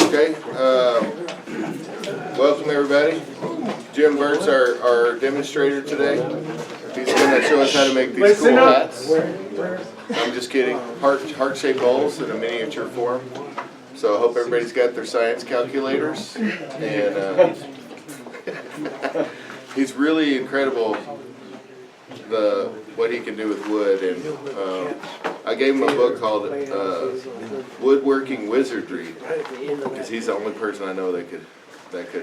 Okay, welcome everybody. Jim Burt's our demonstrator today. He's going to show us how to make these cool hats. I'm just kidding. Heart-shaped bowls in a miniature form. So I hope everybody's got their science calculators. And he's really incredible, what he can do with wood. And I gave him a book called Woodworking Wizardry, because he's the only person I know that could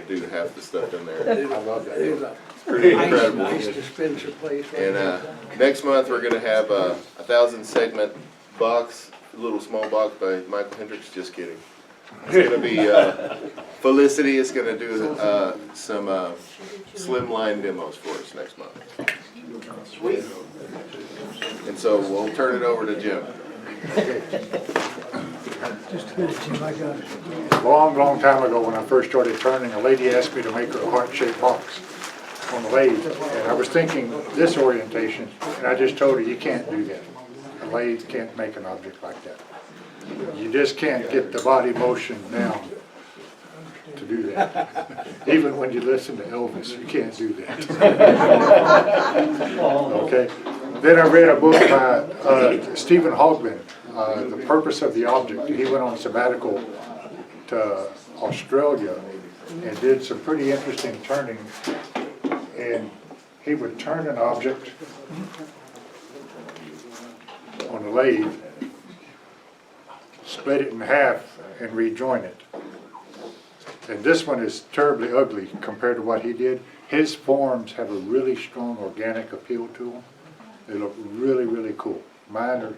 do half the stuff in there. I love that. It's pretty incredible. Nice dispenser place. And next month we're going to have a 1,000 segment box, a little small box by Michael Hendricks. Just kidding. It's going to be Felicity is going to do some slimline demos for us next month. Sweet. And so we'll turn it over to Jim. Just a minute, Jim, I got it. A long time ago when I first started turning, a lady asked me to make her a heart-shaped box on the lathe. And I was thinking this orientation, and I just told her, you can't do that. A lathe can't make an object like that. You just can't get the body motion down to do that. Even when you listen to Elvis, you can't do that. Okay. Then I read a book by Stephen Hogman, The Purpose of the Object. He went on sabbatical to Australia and did some pretty interesting turning. And he would turn an object on the lathe, split it in half, and rejoin it. And this one is terribly ugly compared to what he did. His forms have a really strong organic appeal to them. They look really cool. Mine are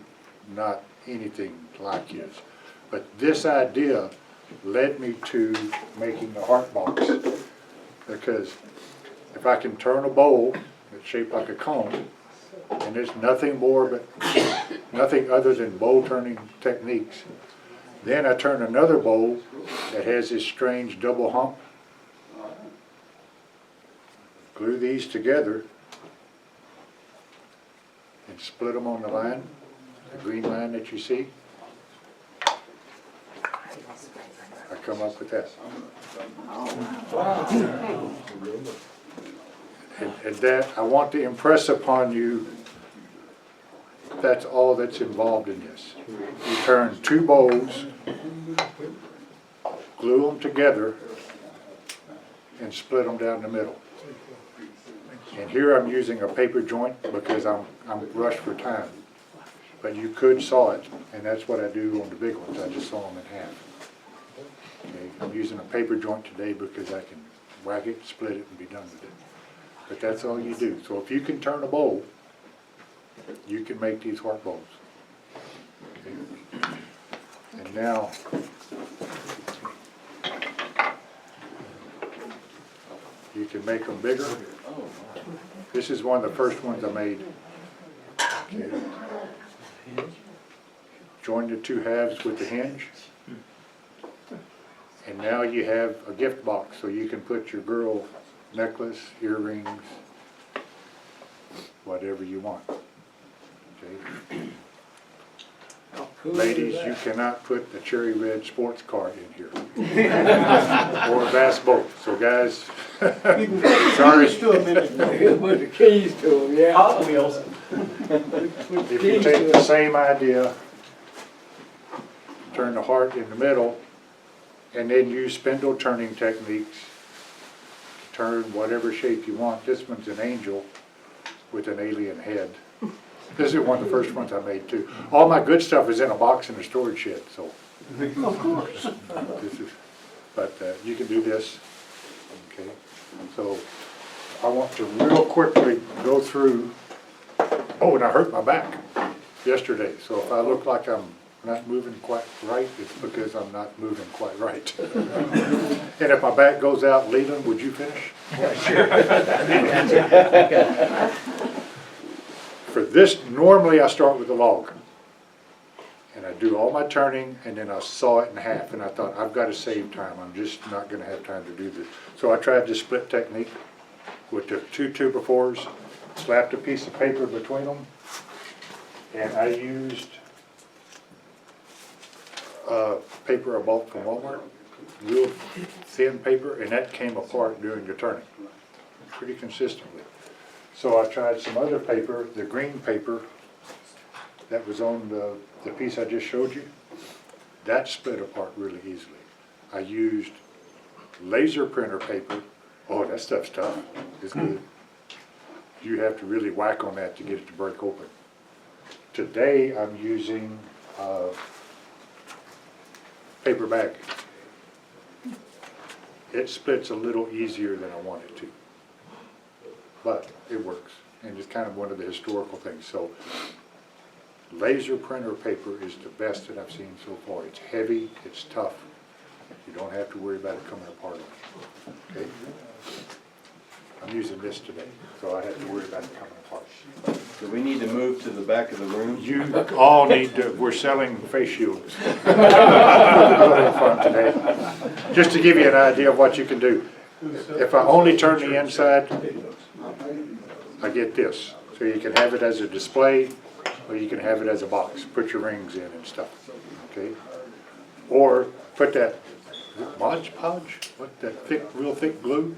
not anything like his. But this idea led me to making the heart box. Because if I can turn a bowl that's shaped like a cone, and there's nothing other than bowl turning techniques, then I turn another bowl that has this strange double hump, glue these together, and split them on the line, the green line that you see. I come up with that. And that, I want to impress upon you, that's all that's involved in this. You turn two bowls, glue them together, and split them down the middle. And here I'm using a paper joint because I'm rushed for time. But you could saw it, and that's what I do on the big ones. I just saw them in half. Okay, I'm using a paper joint today because I can whack it, split it, and be done with it. But that's all you do. So if you can turn a bowl, you can make these heart bowls. Okay. And now, you can make them bigger. This is one of the first ones I made. Okay. Join the two halves with the hinge. And now you have a gift box, so you can put your girl necklace, earrings, whatever you want. Okay. Ladies, you cannot put the cherry red sports car in here. Or a bass boat. So guys, sorry. Put the keys to them, yeah. Hot Wheels. If you take the same idea, turn the heart in the middle, and then use spindle turning techniques to turn whatever shape you want. This one's an angel with an alien head. This is one of the first ones I made too. All my good stuff is in a box in a storage shed, so. Of course. But you can do this, okay? So I want to real quickly go through. Oh, and I hurt my back yesterday, so if I look like I'm not moving quite right, it's because I'm not moving quite right. And if my back goes out, Leland, would you finish? For this, normally I start with a log. And I do all my turning, and then I saw it in half, and I thought, I've got to save time. I'm just not going to have time to do this. So I tried this split technique with the two 2x4s, slapped a piece of paper between them, and I used paper I bought from Walmart, real thin paper, and that came apart during the turning, pretty consistently. So I tried some other paper, the green paper that was on the piece I just showed you. That split apart really easily. I used laser printer paper. Oh, that stuff's tough. It's good. You have to really whack on that to get it to break open. Today I'm using paper bag. It splits a little easier than I want it to, but it works, and it's kind of one of the historical things. So laser printer paper is the best that I've seen so far. It's heavy, it's tough. You don't have to worry about it coming apart on you. Okay? I'm using this today, so I have to worry about it coming apart. Do we need to move to the back of the room? You all need to, we're selling face shields. Fun today. Just to give you an idea of what you can do. If I only turn the inside, I get this. So you can have it as a display, or you can have it as a box. Put your rings in and stuff, okay? Or put that Mod Podge, what, that thick, real thick glue,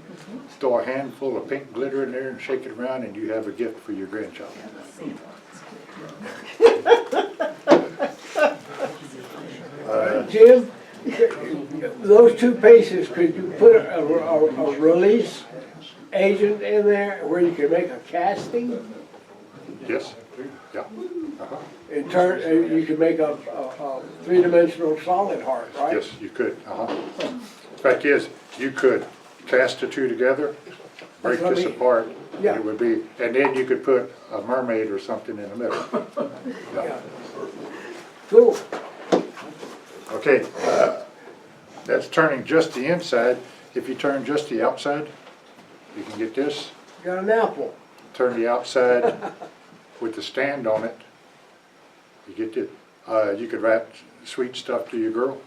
throw a handful of pink glitter in there and shake it around, and you have a gift for your grandchild. Jim, those two pieces, could you put a release agent in there where you can make a casting? Yes? Yeah. In turn, you could make a three-dimensional solid heart, right? Yes, you could. Fact is, you could cast the two together, break That's what I this mean. apart, and Yeah. it would be, and then you could put a mermaid or something in the middle. Yeah. Cool. Okay, that's turning just the inside. If you turn just the outside, you can get this. Got an apple. Turn the outside with the stand on it. You get it. You could wrap sweet stuff to your girl.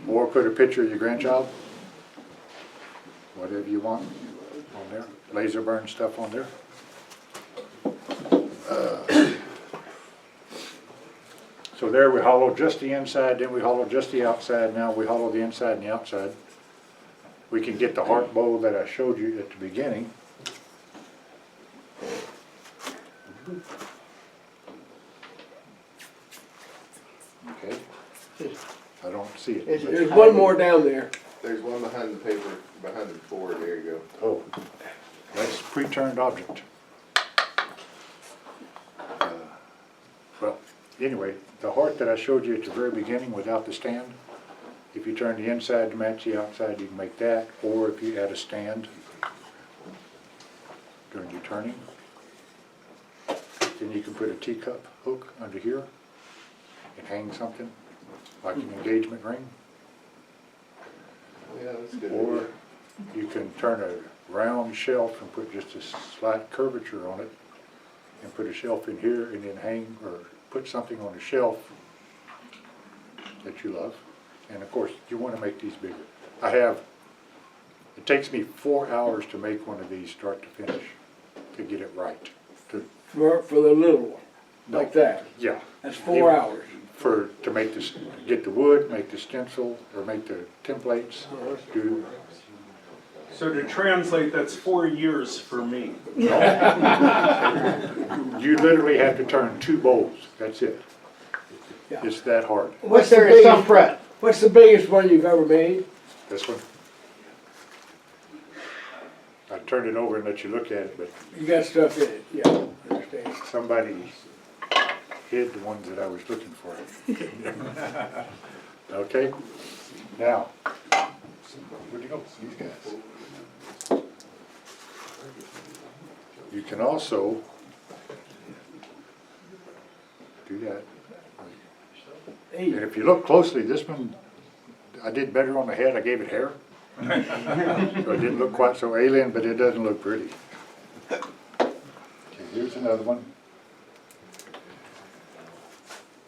Or put a picture of your grandchild. Whatever you want on there. Laser burn stuff on there. So there we hollow just the inside, then we hollow just the outside. Now we hollow the inside and the outside. We can get the heart bowl that I showed you at the beginning. Okay. I don't see it. There's one more down there. There's one behind the paper, behind the board, there you go. Oh, that's pre-turned object. Well, anyway, the heart that I showed you at the very beginning without the stand, if you turn the inside to match the outside, you can make that, or if you add a stand during your turning, then you can put a teacup hook under here and hang something, like an engagement ring. Yeah, that's good. Or you can turn a round shelf and put just a slight curvature on it and put a shelf in here and then hang or put something on a shelf that you love. And of course, you want to make these bigger. It takes me 4 hours to make one of these start to finish, to get it right. For the little one, like that. Yeah. That's 4 hours. To make this, get the wood, make the stencil, or make the templates, do. So to translate, that's 4 years for me. You literally have to turn 2 bowls, that's it. Yeah. It's that hard. What's the biggest one you've ever made? This one. I turned it over and let you look at it, but You got stuff in it, yeah, I understand. somebody hid the ones that I was looking for. Okay, now, where'd you go? These guys. You can also do that. Hey, And if you look closely, this one, I did better on the head, I gave it hair. So it didn't look quite so alien, but it doesn't look pretty. Okay, here's another one,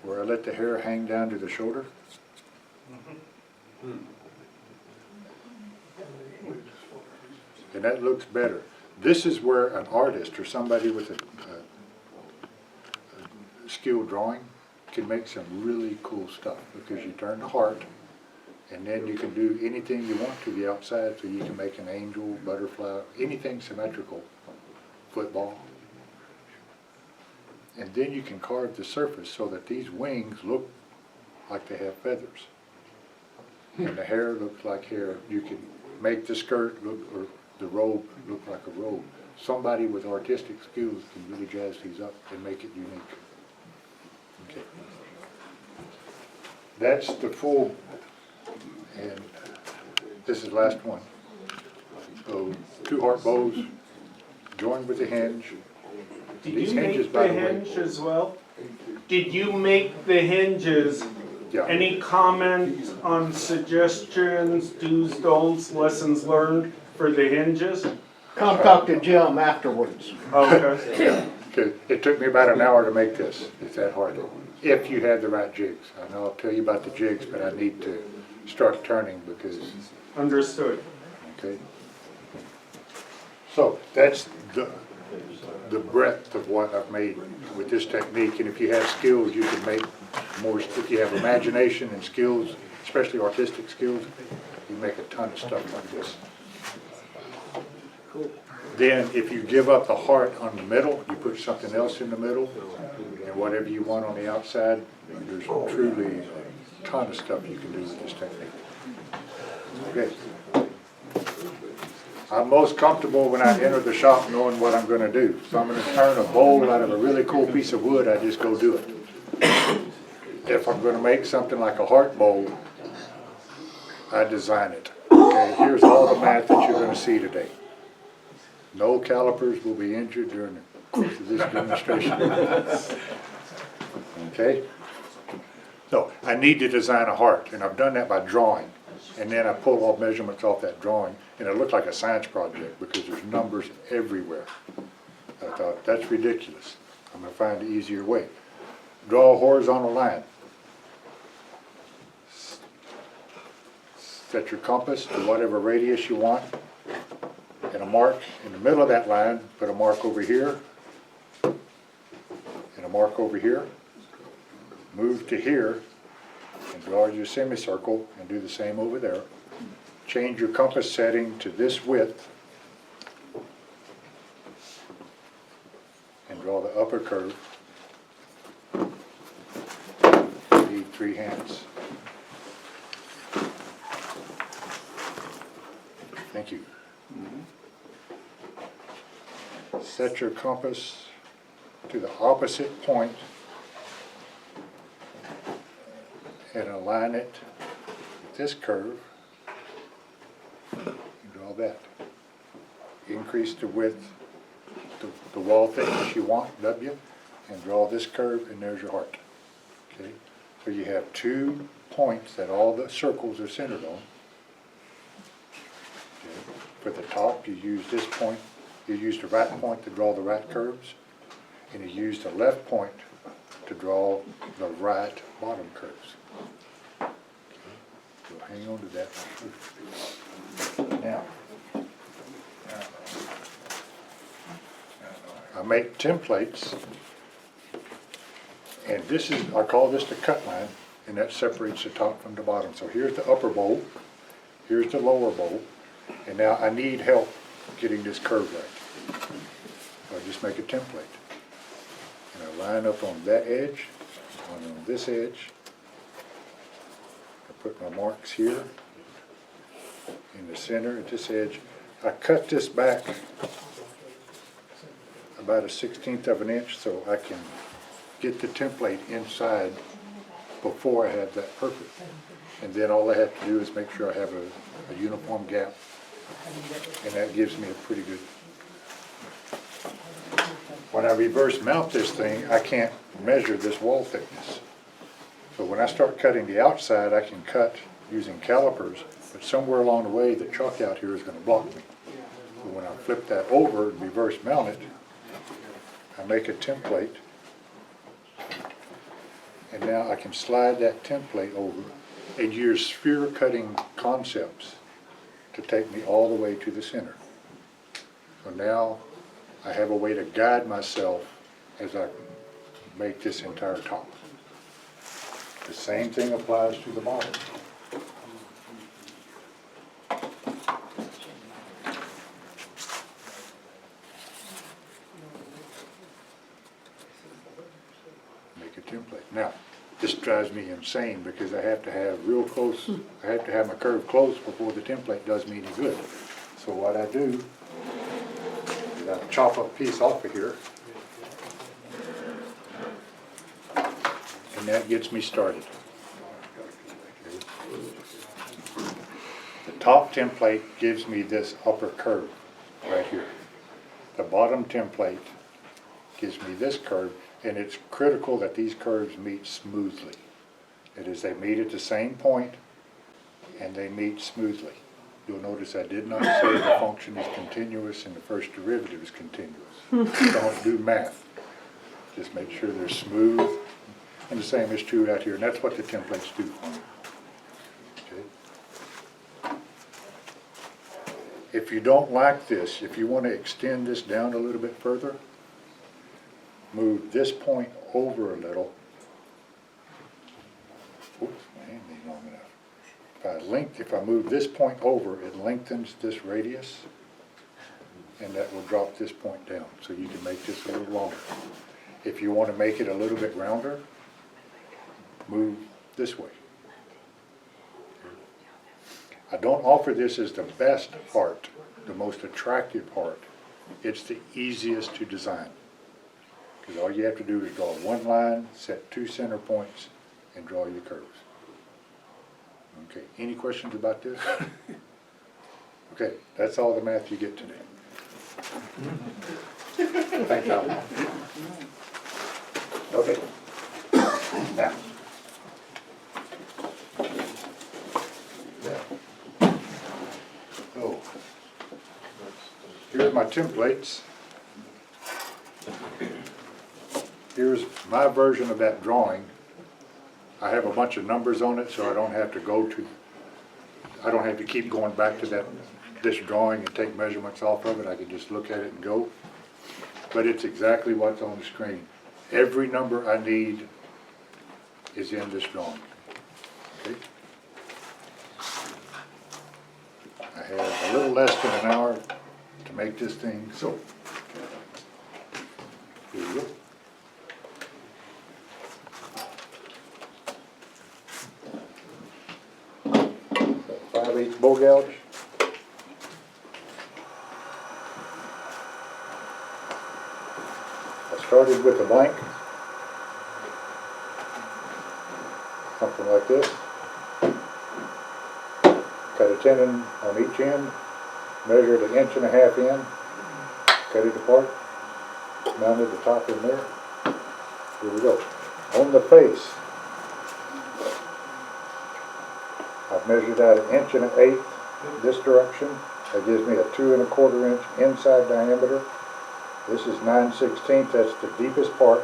where I let the hair hang down to the shoulder. And that looks better. This is where an artist or somebody with a skilled drawing can make some really cool stuff, because you turn the heart And then you can do anything you want to the outside, so you can make an angel, butterfly, anything symmetrical, football. And then you can carve the surface so that these wings look like they have feathers. And the hair looks like hair. You can make the skirt look, or the robe look like a robe. Somebody with artistic skills can really jazz these up and make it unique. Okay. That's the full, and this is the last one. So 2 heart bows joined with the hinge. Did These you hinges, make by the the way. hinge as well? Did you make the hinges? Yeah. Any comments on suggestions, do's, don'ts, lessons learned for the hinges? Come talk to Jim afterwards. Okay. Okay, it took me about an hour to make this. It's that hard. If you had the right jigs. I know I'll tell you about the jigs, but I need to start turning because, Understood. okay. So that's the breadth of what I've made with this technique. And if you have skills, you can make more. If you have imagination and skills, especially artistic skills, you make a ton of stuff like this. Then if you give up the heart on the middle, you put something else in the middle, and whatever you want on the outside, there's truly a ton of stuff you can do with this technique. Okay. I'm most comfortable when I enter the shop knowing what I'm going to do. So I'm going to turn a bowl out of a really cool piece of wood, I just go do it. If I'm going to make something like a heart bowl, I design it. Okay, here's all the math that you're going to see today. No calipers will be injured during the course of this demonstration. Okay? So I need to design a heart, and I've done that by drawing. And then I pull all measurements off that drawing, and it looked like a science project because there's numbers everywhere. I thought, that's ridiculous. I'm going to find an easier way. Draw a horizontal line. Set your compass to whatever radius you want. And a mark in the middle of that line, put a mark over here, and a mark over here. Move to here, and draw your semicircle, and do the same over there. Change your compass setting to this width, and draw the upper curve. You need 3 hands. Thank you. Set your compass to the opposite point and align it with this curve. And draw that. Increase the width, the wall thickness you want, W, and draw this curve, and there's your heart. Okay, so you have 2 points that all the circles are centered on. Okay. For the top, you use this point. You use the right point to draw the right curves, and you use the left point to draw the right bottom curves. Okay. So hang on to that. Now, I make templates, and this is, I call this the cut line, and that separates the top from the bottom. So here's the upper bowl, here's the lower bowl, and now I need help getting this curve right. So I just make a template. And I line up on that edge, on this edge. I put my marks here in the center at this edge. I cut this back about a 1/16 of an inch so I can get the template inside before I have that perfect. And then all I have to do is make sure I have a uniform gap. And that gives me a pretty good. When I reverse mount this thing, I can't measure this wall thickness. So when I start cutting the outside, I can cut using calipers, but somewhere along the way, the chalk out here is going to block me. So when I flip that over and reverse mount it, I make a template, and now I can slide that template over and use sphere cutting concepts to take me all the way to the center. So now I have a way to guide myself as I make this entire top. The same thing applies to the bottom. make a template. Now, this drives me insane because I have to have real close, I have to have my curve close before the template does me any good. So what I do is I chop a piece off of here, and that gets me started. The top template gives me this upper curve right here. The bottom template gives me this curve, and it's critical that these curves meet smoothly. That is, they meet at the same point and they meet smoothly. You'll notice I did not say the function is continuous and the first derivative is continuous. Don't do math. Just make sure they're smooth. And the same is true out here, and that's what the templates do for me. Okay? If you don't like this, if you want to extend this down a little bit further, move this point over a little. Oops, my hand ain't long enough. If I move this point over, it lengthens this radius, and that will drop this point down, so you can make this a little longer. If you want to make it a little bit rounder, move this way. I don't offer this as the best art, the most attractive art. It's the easiest to design. Because all you have to do is draw one line, set 2 center points, and draw your curves. Okay, any questions about this? Okay, that's all the math you get today. Thanks, Alan. Okay. Now. So, here's my templates. Here's my version of that drawing. I have a bunch of numbers on it, so I don't have to keep going back to this drawing and take measurements off of it. I can just look at it and go. But it's exactly what's on the screen. Every number I need is in this drawing. Okay? I have a little less than an hour to make this thing, so here we go. 5/8 bow gouge. I started with a blank, something like this. Cut a tenon on each end, measured 1.5 inches in, cut it apart, mounted the top in there. Here we go. On the face, I've measured out 1.1 inches this direction. That gives me a 2¼ inch inside diameter. This is 9/16, that's the deepest part.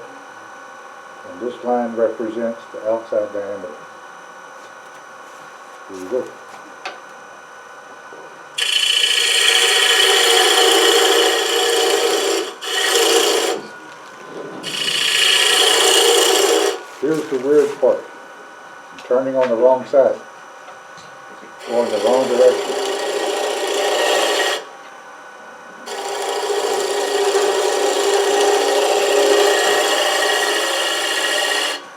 And this line represents the outside diameter. Here we go. Here's the weird part. I'm turning on the wrong side. Going the wrong direction.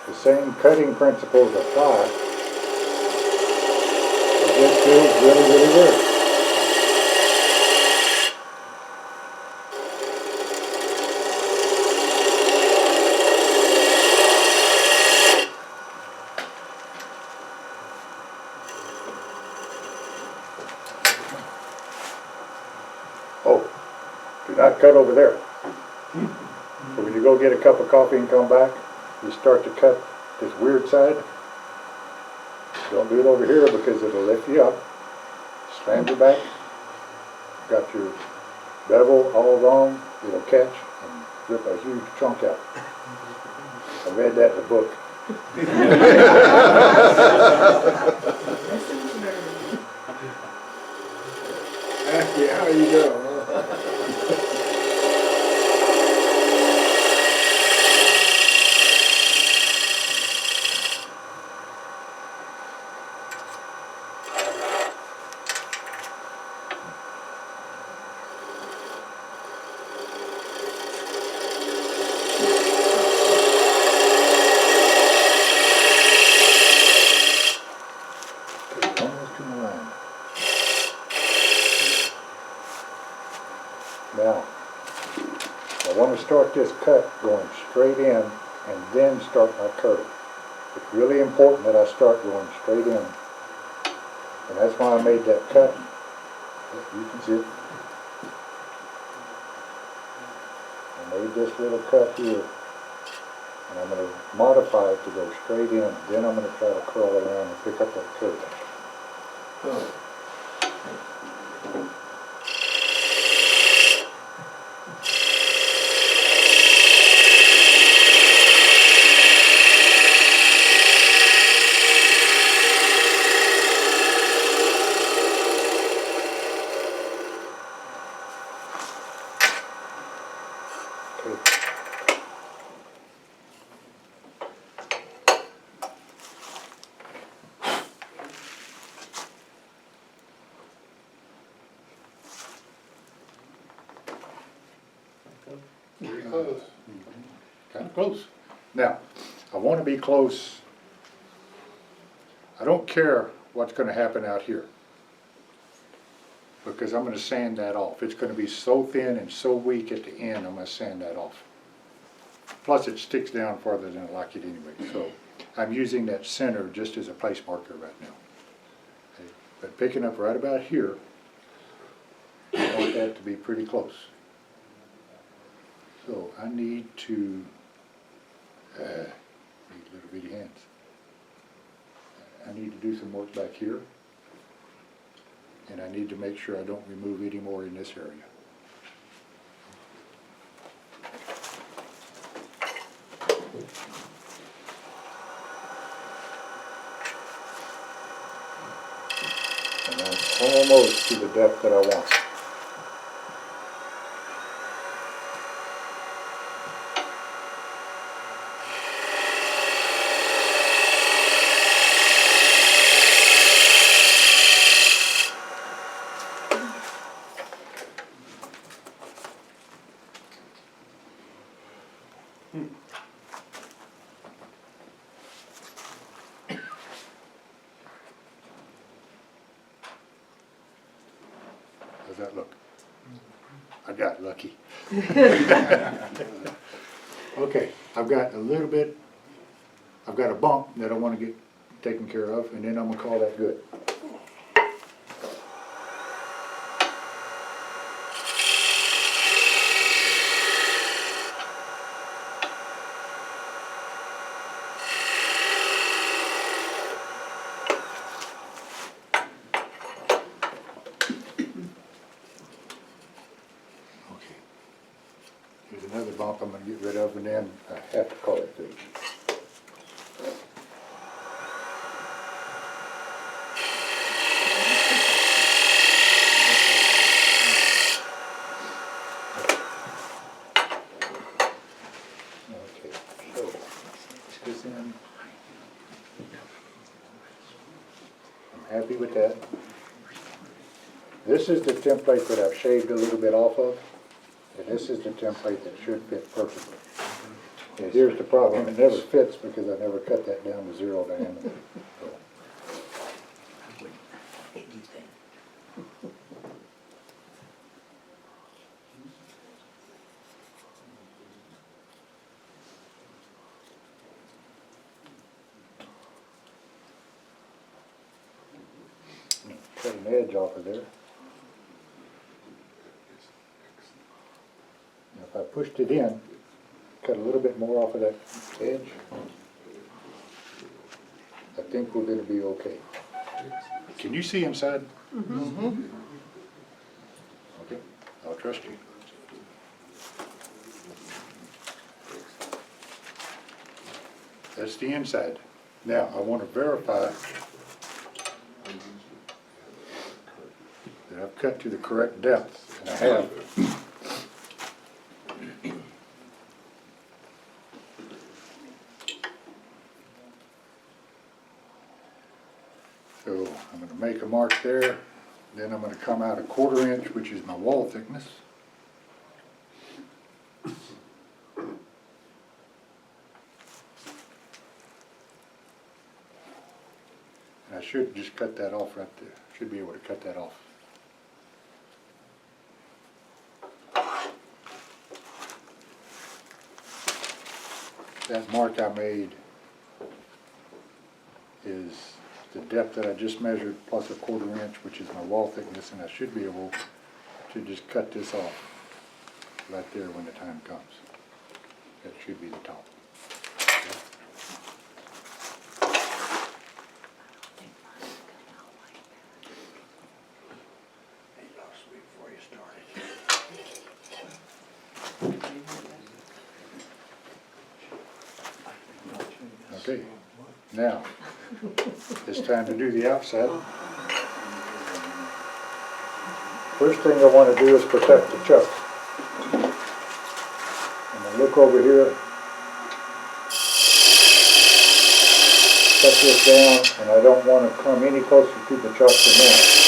The same cutting principles apply, but this feels really, really weird. Oh, do not cut over there. So when you go get a cup of coffee and come back, you start to cut this weird side. Don't do it over here because it'll lift you up. Slam your back. Got your bevel all wrong. It'll catch and rip a huge chunk out. I read that in the book. Ask you how you know. this cut going straight in and then start my curve. It's really important that I start going straight in. And that's why I made that cut. You can see it. I made this little cut here. And I'm going to modify it to go straight in. Then I'm going to try to curl around and pick up that curve. Pretty close. Kind of close. Now, I want to be close. I don't care what's going to happen out here, because I'm going to sand that off. It's going to be so thin and so weak at the end, I'm going to sand that off. Plus it sticks down farther than I like it anyway, so I'm using that center just as a place marker right now. Okay. But picking up right about here, I want that to be pretty close. So I need to, need little bitty hands. I need to do some work back here. And I need to make sure I don't remove any more in this area. And I'm almost to the depth that I want. How's that look? I got lucky. Okay, I've got a little bit, I've got a bump that I want to get taken care of, and then I'm going to call that good. There's another bump I'm going to get rid of, and then I have to call it good. Okay, so let's get this in. I'm happy with that. This is the template that I've shaved a little bit off of. And this is the template that should fit perfectly. And here's the problem, it never fits because I never cut that down to 0 diameter. So. Cut an edge off of there. If I pushed it in, cut a little bit more off of that edge, I think we're going to be okay. Can you see inside? Mm-hmm. Okay, I'll trust you. That's the inside. Now, I want to verify that I've cut to the correct depth, and I have. So I'm going to make a mark there, then I'm going to come out 1/4 inch, which is my wall thickness. And I should just cut that off right there. Should be able to cut that off. that mark I made is the depth that I just measured plus a 1/4 inch, which is my wall thickness, and I should be able to just cut this off right there when the time comes. That should be the top. Okay, now, it's time to do the outside. First thing I want to do is protect the chuck. I'm going to look over here, cut this down, and I don't want to come any closer to the chuck than that.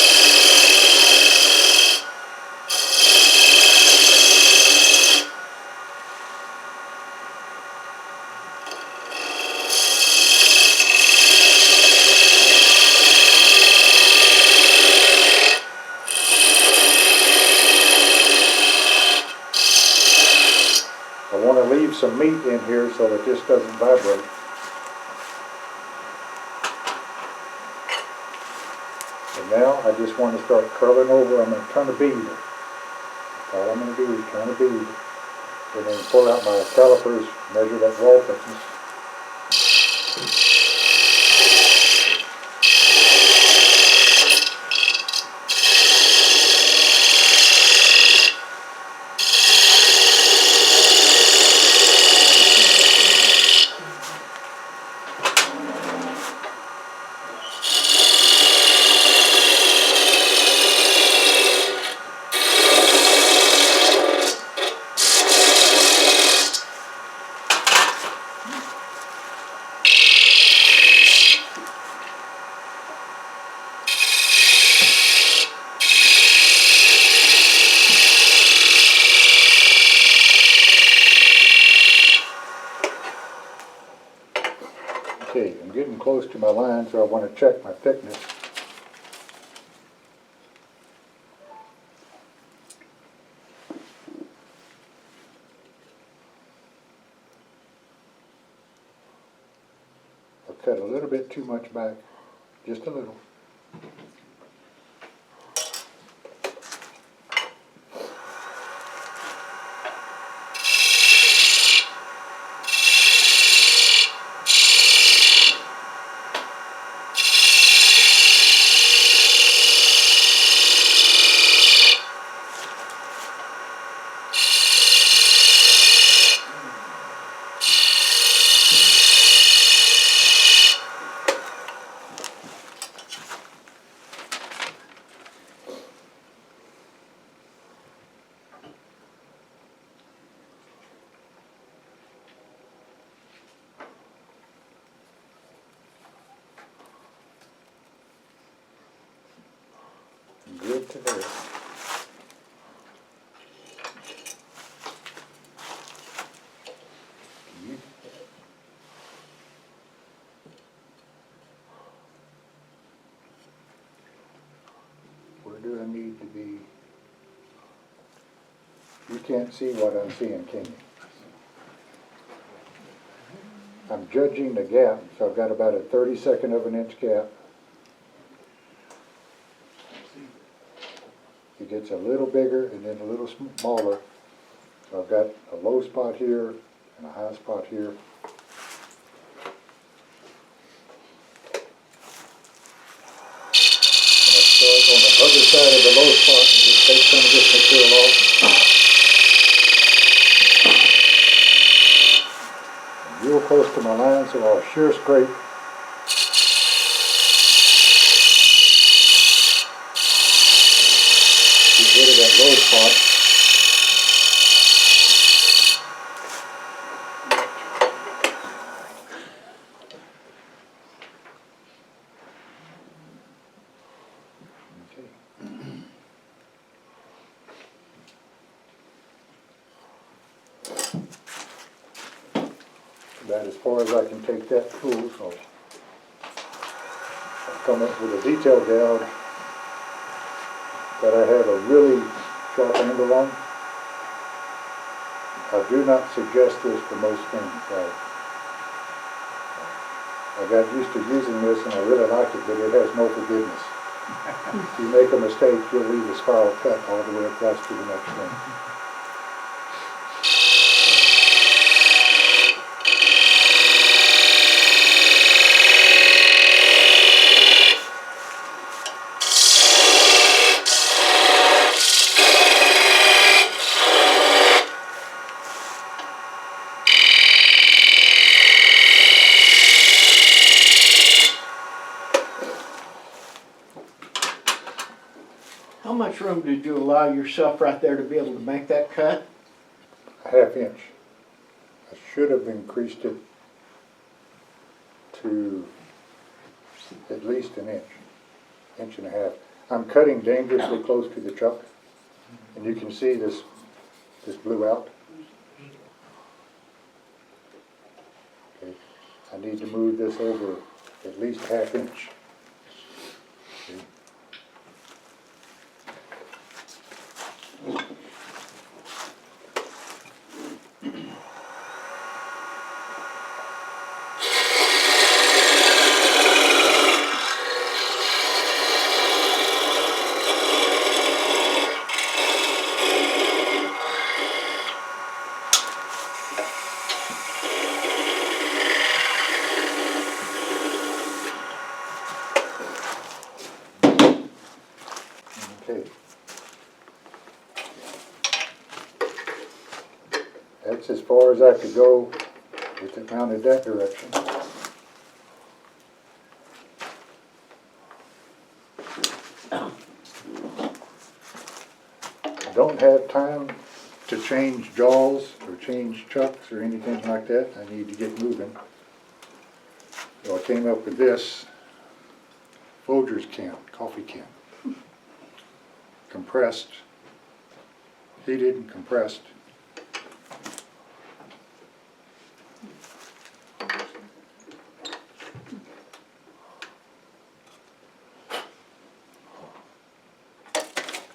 I want to leave some meat in here so that this doesn't vibrate. And now I just want to start curling over. I'm going to turn a bead. All I'm going to do is turn a bead. And then pull out my calipers, measure that wall thickness. Okay, I'm getting close to my line, so I want to check my thickness. I've cut a little bit too much back, just a little. Good to there. Where do I need to be? You can't see what I'm seeing, can you? I'm judging the gap, so I've got about a 32nd of an inch gap. It gets a little bigger and then a little smaller. So I've got a low spot here and a high spot here. And I start on the other side of the low spot and just take some of this material off. I'm real close to my line, so I'll shear scrape. Get rid of that low spot. Okay. About as far as I can take that tool, so I'll come up with a detail gouge that I have a really sharp angle on. I do not suggest this for most things. I got used to using this and I really like it, but it has no forgiveness. If you make a mistake, you'll leave a spiral cut all the way across to the next one. How much room did you allow yourself right there to be able to make that cut? A ½ inch. I should have increased it to at least an inch, inch and a half. I'm cutting dangerously close to the chuck, and you can see this blew out. Okay. I need to move this over at least a ½ inch. Okay. Okay. That's as far as I could go with it mounted that direction. I don't have time to change jaws or change chucks or anything like that. I need to get moving. So I came up with this Folgers can, coffee can. Compressed, heated and compressed.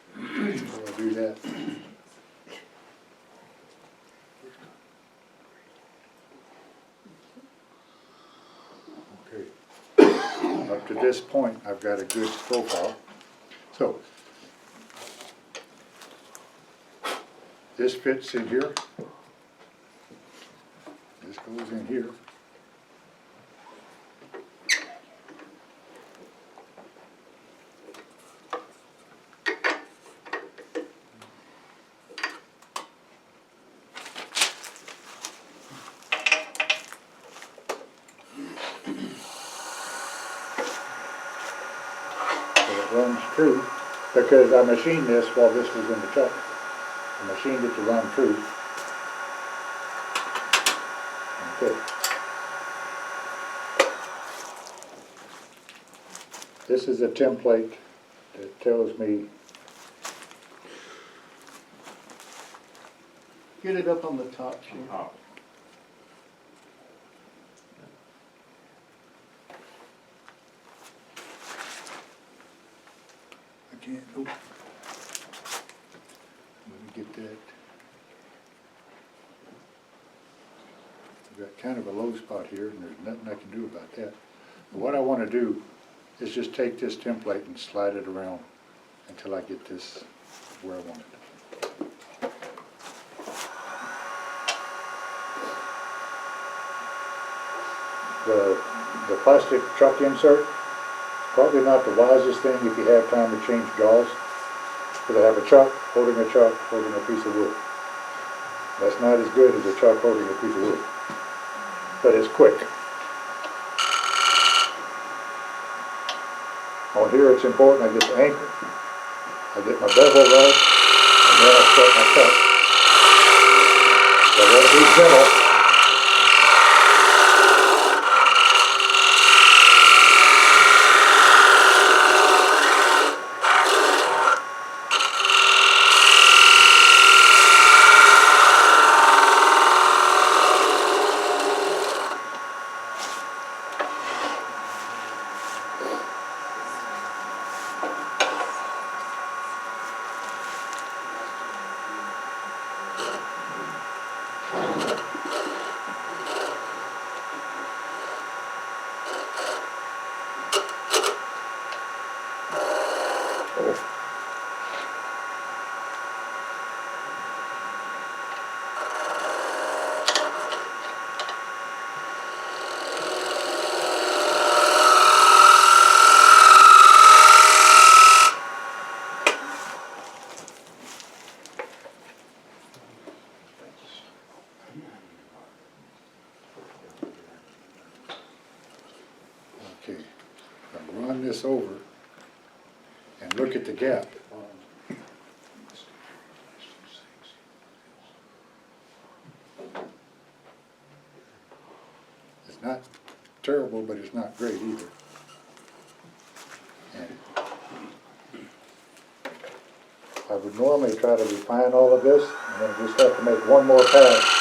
I'll do that. Okay. Up to this point, I've got a good profile. So, this fits in here. This goes in here. So it runs true, because I machined this while this was in the chuck. I machined it to run true. Okay. This is a template that tells me, Get it up on the top, Jim. I can't, oh. Let me get that. I've got kind of a low spot here, and there's nothing I can do about that. But what I want to do is just take this template and slide it around until I get this where I want it. The plastic chuck insert, probably not the wisest thing if you have time to change jaws. Because I have a chuck, holding a piece of wood. That's not as good as a chuck holding a piece of wood. But it's quick. On here it's important I get the anchor, I get my bevel right, and then I start my cut. So I want to be gentle. turn this over and look at the gap. It's not terrible, but it's not great either. And I would normally try to refine all of this, and then just have to make one more pass.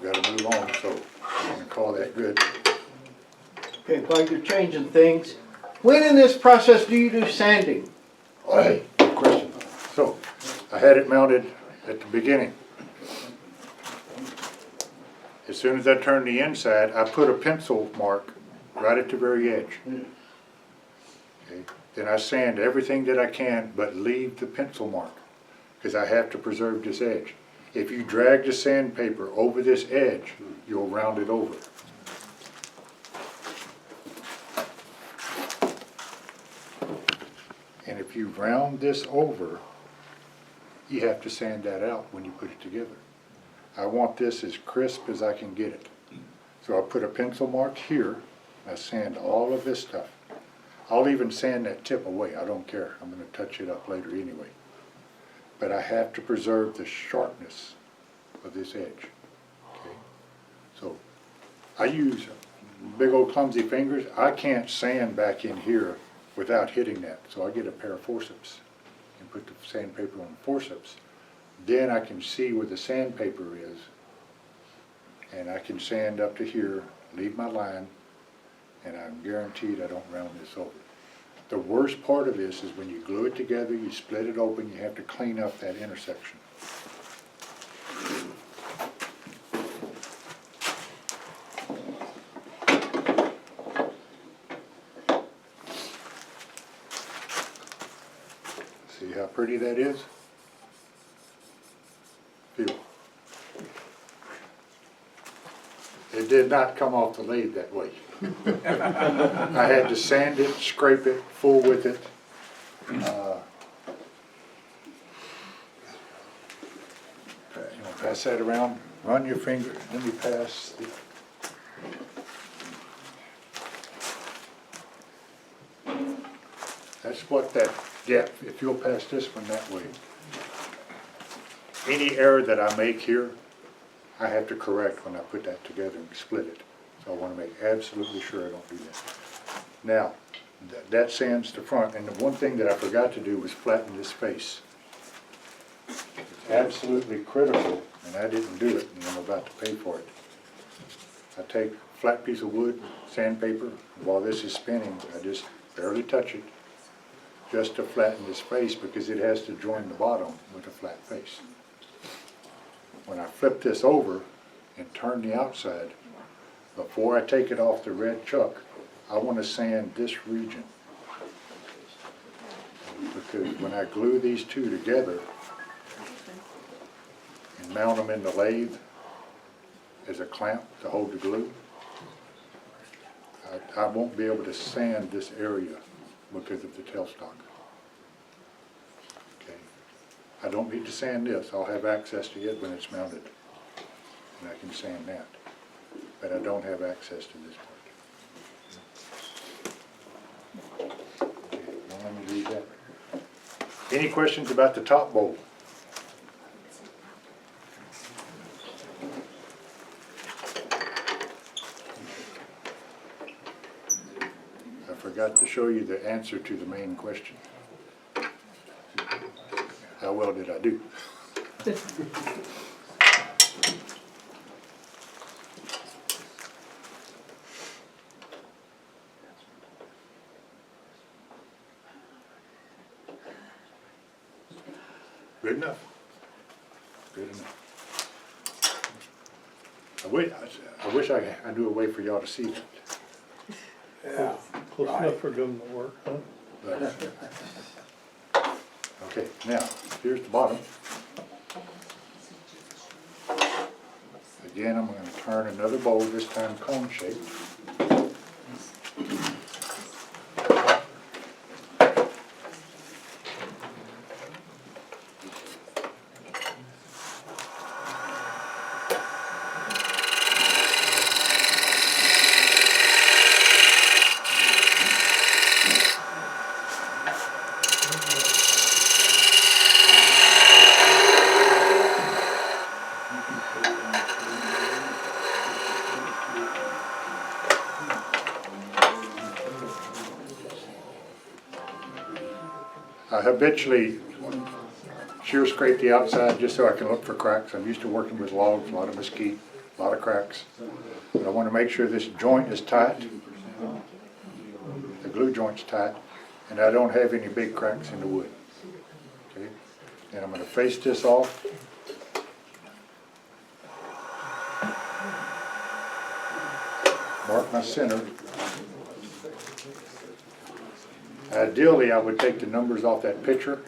We've got to move on, so I'm going to call that good. Okay, while you're changing things, when in this process do you do sanding? Hey, good question. So, I had it mounted at the beginning. As soon as I turned the inside, I put a pencil mark right at the very edge. Okay. Then I sand everything that I can, but leave the pencil mark, because I have to preserve this edge. If you drag the sandpaper over this edge, you'll round it over. And if you round this over, you have to sand that out when you put it together. I want this as crisp as I can get it. So I'll put a pencil mark here, I sand all of this stuff. I'll even sand that tip away, I don't care, I'm going to touch it up later anyway. But I have to preserve the sharpness of this edge. Okay? So I use big old clumsy fingers. I can't sand back in here without hitting that. So I get a pair of forceps and put the sandpaper on the forceps. Then I can see where the sandpaper is, and I can sand up to here, leave my line, and I'm guaranteed I don't round this over. The worst part of this is when you glue it together, you split it open, you have to clean up that intersection. See how pretty that is? Feel. It did not come off the lathe that way. I had to sand it, scrape it, full with it. Pass that around, run your finger, let me pass the... That's what that gap, if you'll pass this one that way. Any error that I make here, I have to correct when I put that together and split it. So I want to make absolutely sure I don't do that. Now, that sands the front, and the one thing that I forgot to do was flatten this face. It's absolutely critical, and I didn't do it, and I'm about to pay for it. I take a flat piece of wood, sandpaper, while this is spinning, I just barely touch it, just to flatten this face, because it has to join the bottom with a flat face. When I flip this over and turn the outside, before I take it off the red chuck, I want to sand this region. Because when I glue these two together and mount them in the lathe as a clamp to hold the glue, I won't be able to sand this area because of the tailstock. Okay. I don't need to sand this. I'll have access to it when it's mounted, and I can sand that. But I don't have access to this part. Okay, now let me leave that. Any questions about the top bowl? I forgot to show you the answer to the main question. How well did I do? Good enough. Good enough. I wish I knew a way for y'all to see that. Yeah. Close enough for them to work, huh? But, Okay, now, here's the bottom. Again, I'm going to turn another bowl, this time cone shaped. I habitually shear scrape the outside just so I can look for cracks. I'm used to working with logs, a lot of mesquite, a lot of cracks. But I want to make sure this joint is tight, the glue joint's tight, and I don't have any big cracks in the wood. Okay, and I'm going to face this off. Mark my center. Ideally, I would take the numbers off that picture,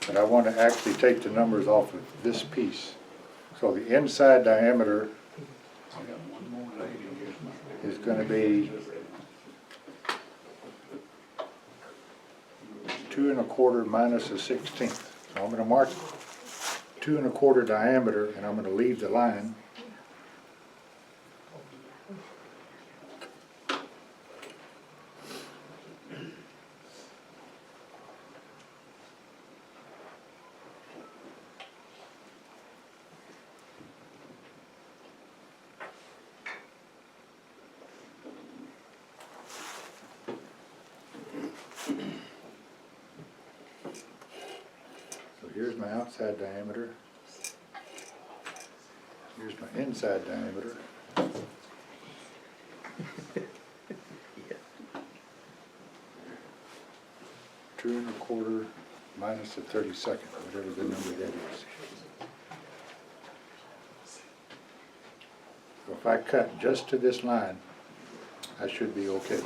but I want to actually take the numbers off of this piece. So the inside diameter is going to be 2 1/4 minus a 1/16. So I'm going to mark 2 1/4 diameter, and I'm going to leave the line. Here's my outside diameter. Here's my inside diameter. Two 1/4 minus the 32nd, whatever the number that is. So if I cut just to this line, I should be okay.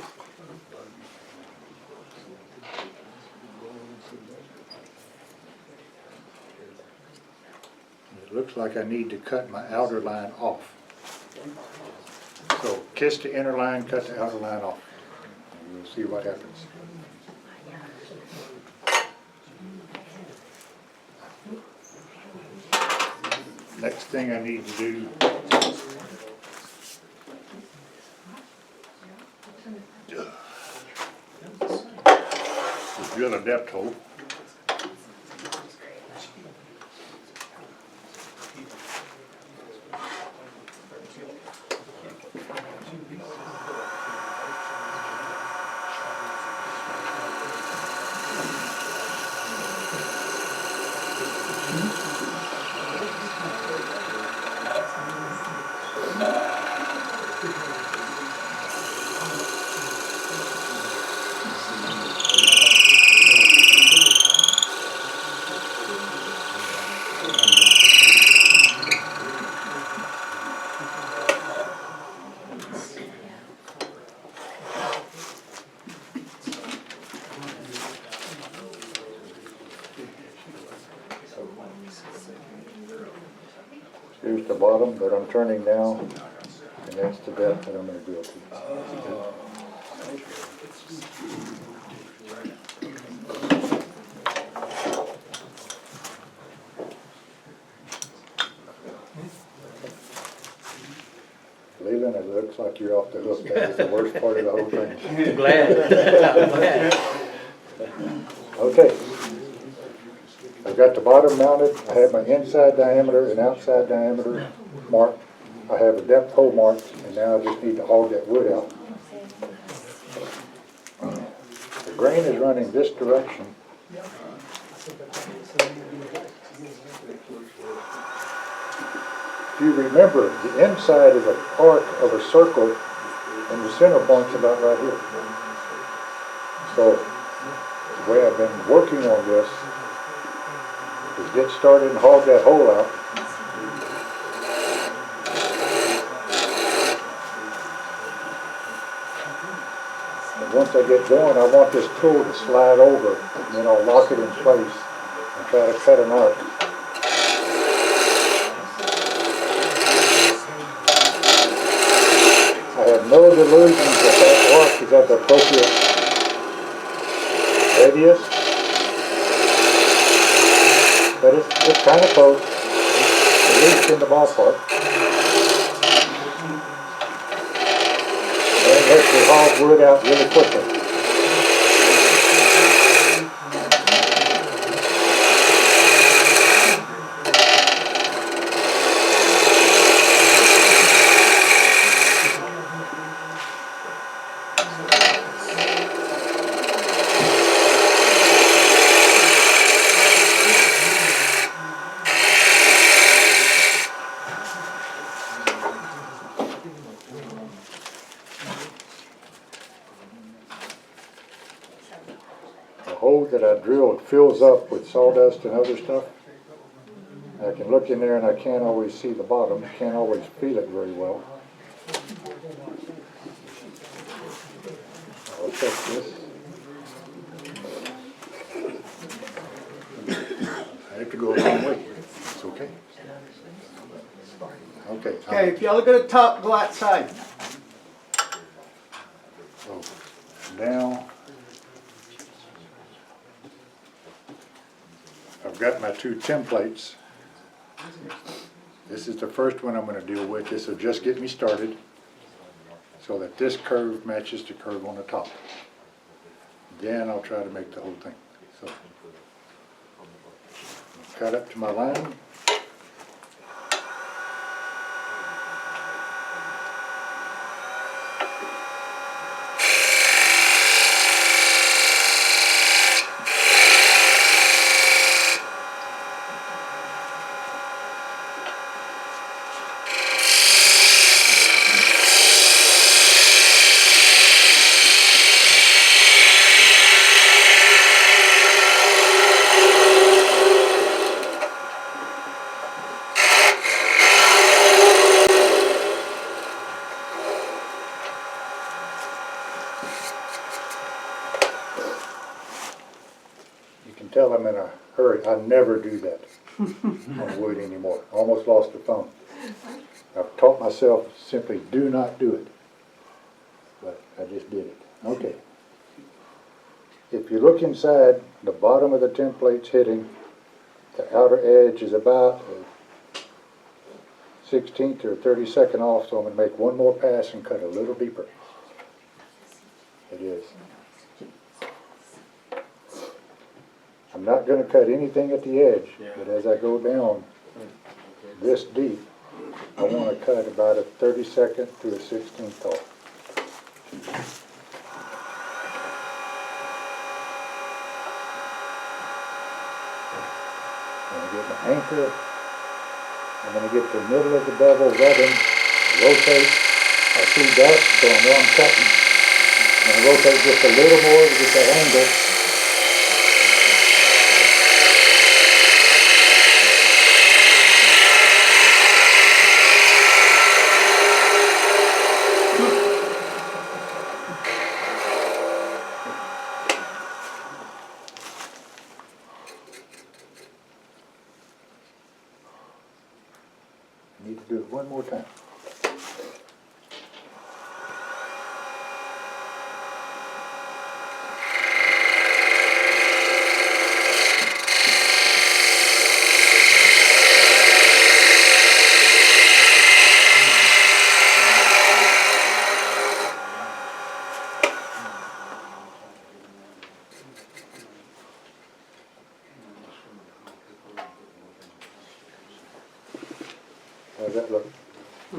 It looks like I need to cut my outer line off. So kiss the inner line, cut the outer line off. And we'll see what happens. Next thing I need to do is drill a depth hole. Here's the bottom that I'm turning now, and that's the depth that I'm going to drill to. Leland, it looks like you're off the hook. That was the worst part of the whole thing. I'm glad. Okay. I've got the bottom mounted. I have my inside diameter and outside diameter marked. I have a depth hole marked, and now I just need to hog that wood out. The grain is running this direction. If you remember, the inside is a arc of a circle, and the center point's about right here. So, the way I've been working on this is get started and hog that hole out. And once I get going, I want this tool to slide over, and then I'll lock it in place try to cut an arc. I have no delusions that that arc is at the appropriate radius, but it's kind of close, at least in the ballpark. And lets the hog wood out really quickly. The hole that I drilled fills up with sawdust and other stuff. I can look in there and I can't always see the bottom, can't always feel it very well. I'll check this. I have to go a long way. It's okay. Okay. Okay, if y'all look at the top, go outside. So now I've got my two templates. This is the first one I'm going to deal with. This will just get me started so that this curve matches the curve on the top. Then I'll try to make the whole thing. So cut up to my line. Tell I'm in a hurry. I never do that on wood anymore. Almost lost the phone. I've taught myself simply do not do it. But I just did it. Okay. If you look inside, the bottom of the template's hitting. The outer edge is about a 16th or 32nd off, so I'm going to make one more pass and cut a little deeper. It is. I'm not going to cut anything at the edge, but as I go down this deep, I want to cut about a 32nd to a 16th off. I'm going to get my anchor. I'm going to get the middle of the bevel rubbing, rotate. I see dust, so I know I'm cutting. I'm going to rotate just a little more to get that angle. Need to do it one more time. How's that look? I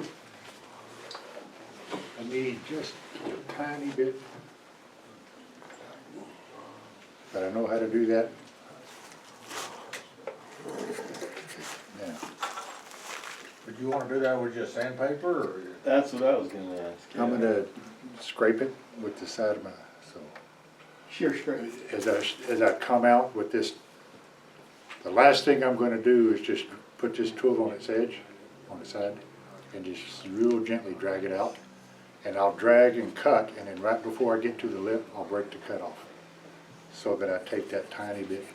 need just a tiny bit, but I know how to do that. Now, Would you want to do that with just sandpaper, or? That's what I was gonna ask. I'm gonna scrape it with the side of my, so. Shear straight. As I come out with this, the last thing I'm gonna do is just put this tool on its edge, on the side, and just real gently drag it out. And I'll drag and cut, and then right before I get to the lip, I'll break the cut off, so that I take that tiny bit.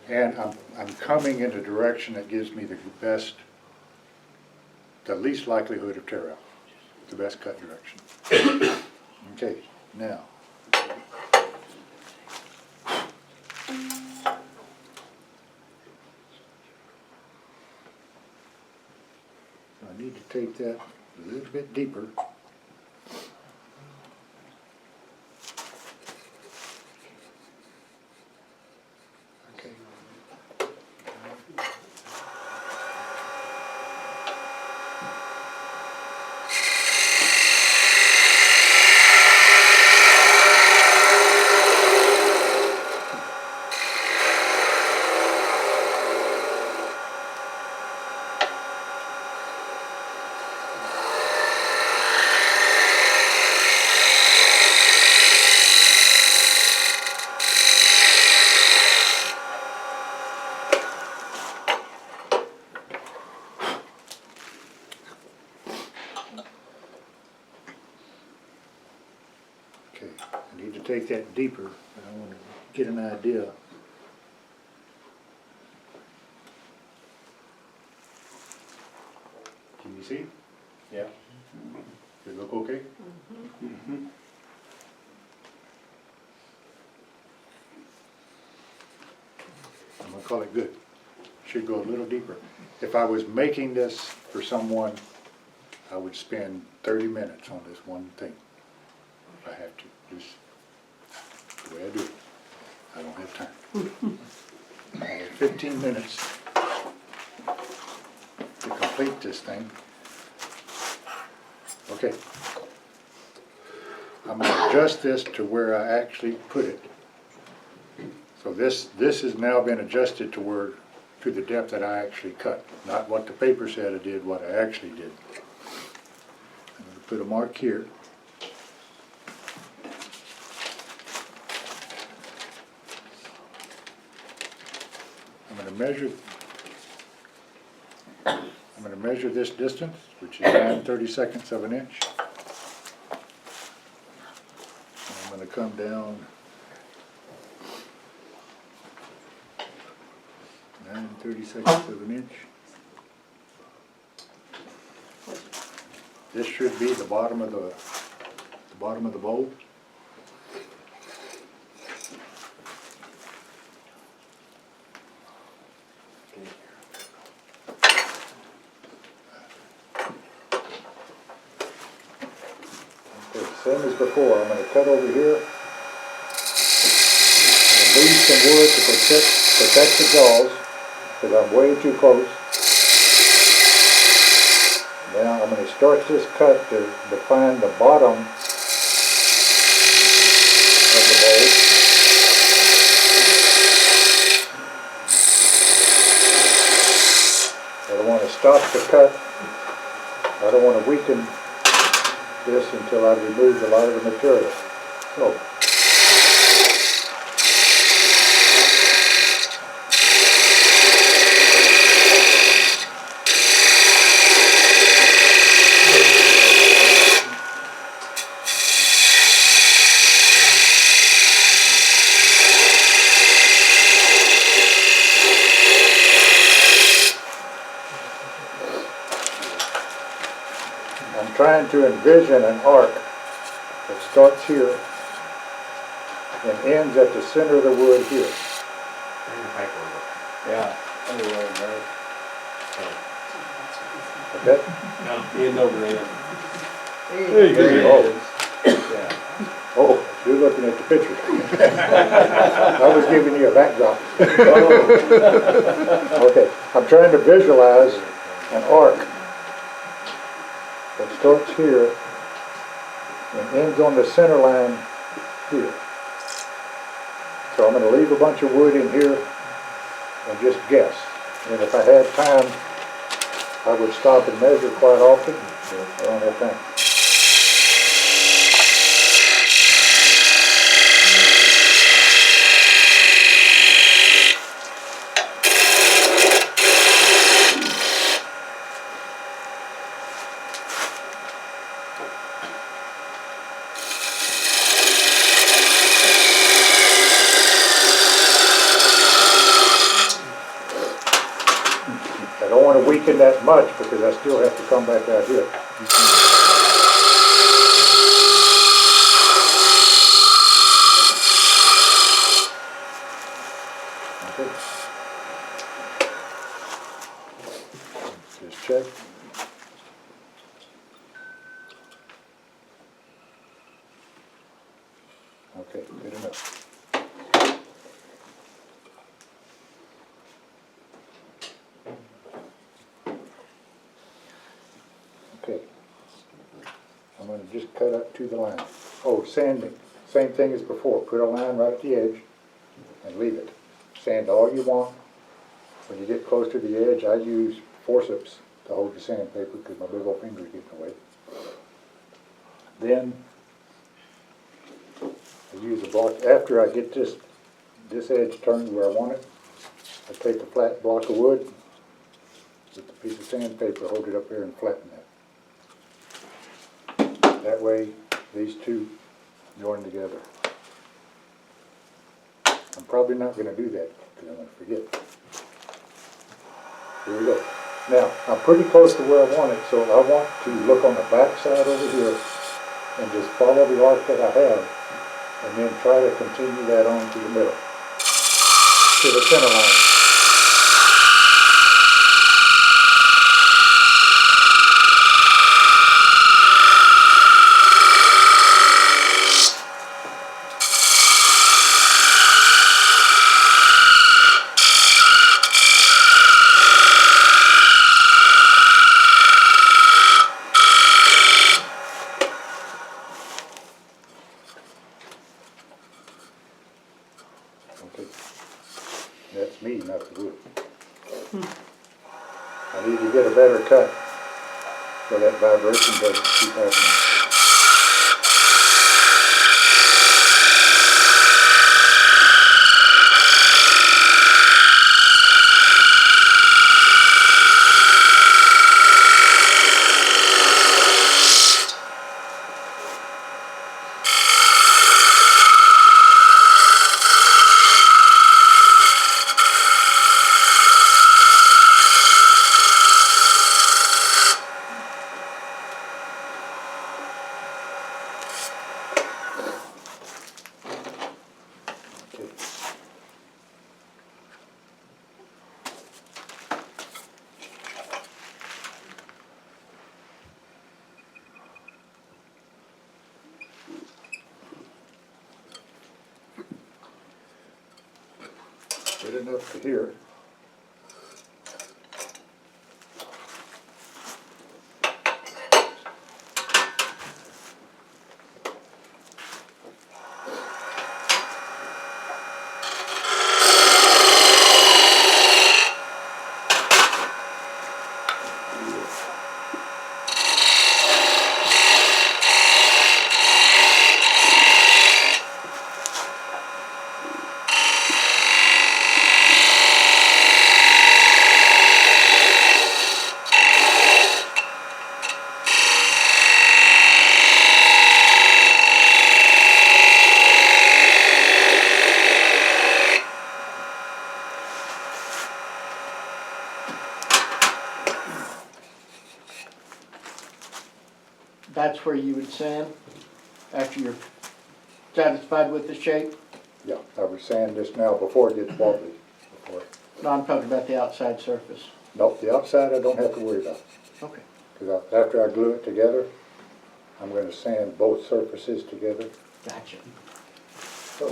And I'm coming in a direction that gives me the least likelihood of tear out, the best cut direction. Okay, now. I need to take that a little bit deeper. Okay. Okay, I need to take that deeper, and I want to get an idea. Can you see? Yeah. Does it look okay? I'm gonna call it good. Should go a little deeper. If I was making this for someone, I would spend 30 minutes on this one thing. If I have to, just the way I do it. I don't have time. I have 15 minutes to complete this thing. Okay. I'm gonna adjust this to where I actually put it. So this has now been adjusted to the depth that I actually cut, not what the paper said I did, what I actually did. I'm gonna put a mark here. I'm gonna measure this distance, which is 9/32 of an inch. And I'm gonna come down 9/32 of an inch. This should be the bottom of the bowl. Okay, same as before. I'm going to cut over here and leave some wood to protect the jaws, because I'm way too close. Now I'm going to start this cut to define the bottom of the bowl. I don't want to stop the cut. I don't want to weaken this until I've removed a lot of the material. So, I'm trying to envision an arc that starts here and ends at the center of the wood here. Yeah. Okay? End over there. There you go. Oh, you're looking at the picture. I was giving you a backdrop. Okay, I'm trying to visualize an arc that starts here and ends on the center line here. So I'm going to leave a bunch of wood in here and just guess. And if I had time, I would stop and measure quite often, but I don't have time. leaking that much because I still have to come back out here. Okay. Just check. Okay, good enough. Okay. I'm gonna just cut up to the line. Oh, sanding, same thing as before. Put a line right at the edge and leave it. Sand all you want. When you get close to the edge, I use forceps to hold the sandpaper because my big old fingers get in the way. Then I use a block, after I get this edge turned where I want it, I take a flat block of wood with a piece of sandpaper, hold it up there and flatten that. That way, these two join together. I'm probably not going to do that because I'm going to forget. Here we go. Now, I'm pretty close to where I want it, so I want to look on the back side over here and just follow the arc that I have, and then try to continue that on to the middle, to the center line. Okay. That's me, not the wood. I need to get a better cut so that vibration doesn't keep happening. Good enough to here. That's where you would sand after you're satisfied with the shape? Yeah, I would sand this now before it gets wobbly. No, I'm talking about the outside surface. Nope, the outside I don't have to worry about. Okay. Because after I glue it together, I'm going to sand both surfaces together. Gotcha. So,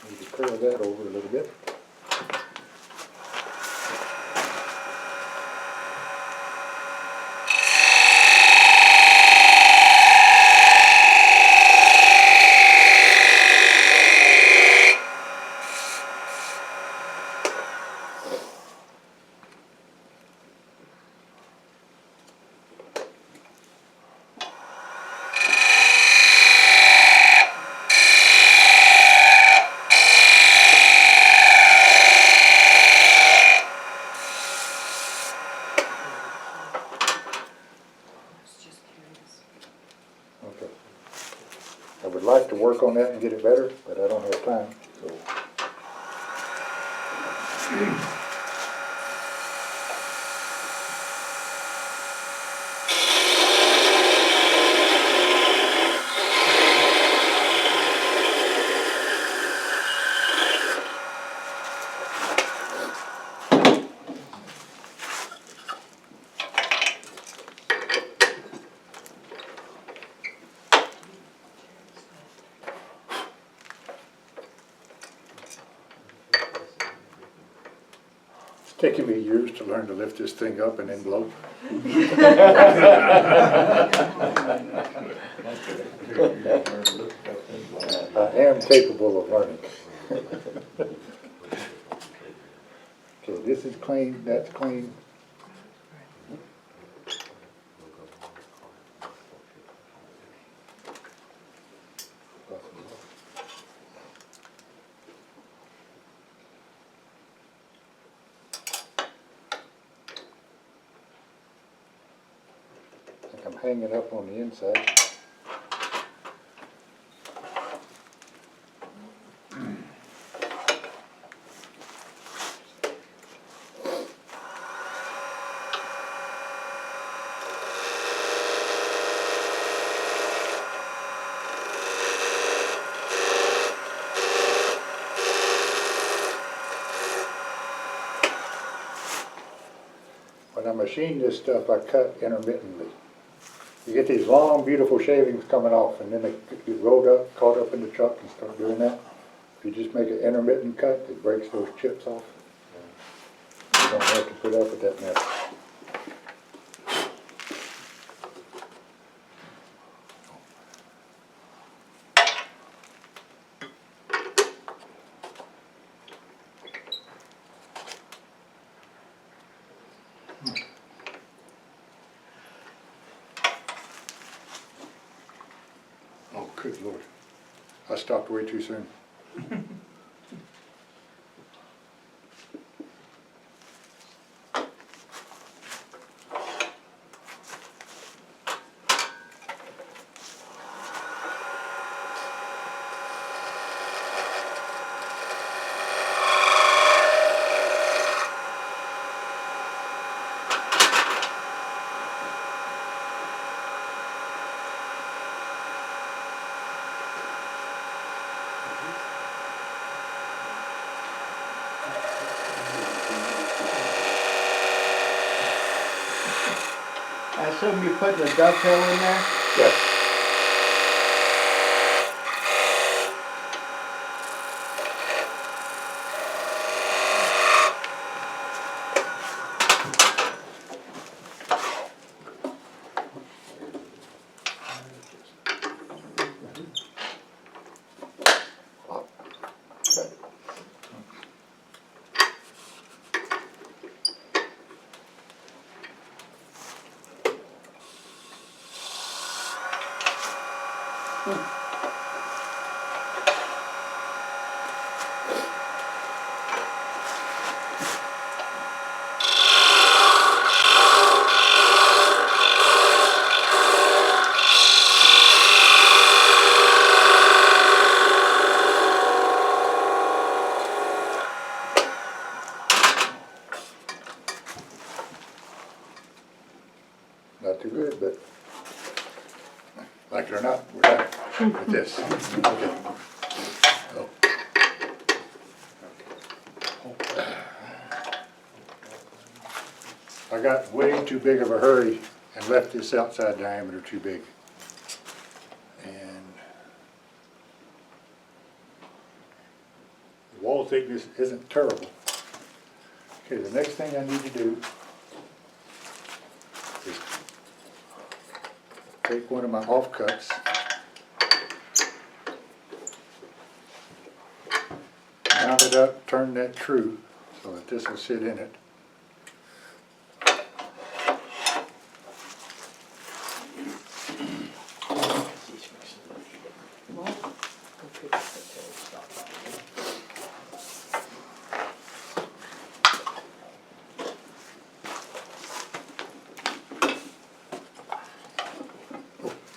need to curl that over a little bit. Okay. I would like to work on that and get it better, but I don't have time, so. taken me years to learn to lift this thing up and then blow. I am capable of learning. Okay, this is clean, that's clean. I think I'm hanging up on the inside. When I machine this stuff, I cut intermittently. You get these long, beautiful shavings coming off, and then they get rolled up, caught up in the truck, and start doing that. If you just make an intermittent cut, it breaks those chips off. You don't have to put up with that mess. Oh, good Lord. I stopped way too soon. I assume you're putting a dovetail in there? Yes. Not too good, but like it or not, we're done with this. Okay. Oh. I got way too big of a hurry and left this outside diameter too big. And the wall thickness isn't terrible. Okay, the next thing I need to do is take one of my offcuts, mount it up, turn that true so that this will sit in it.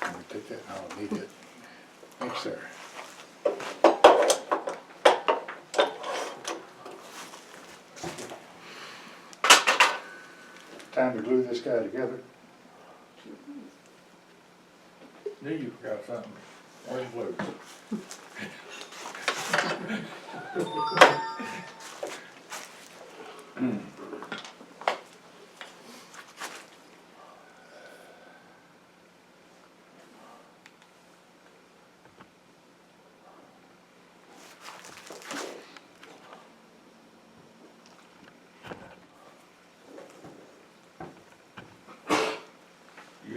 Let me take that, I'll need it. Thanks, sir. Time to glue this guy together. Knew you forgot something. Where's blue?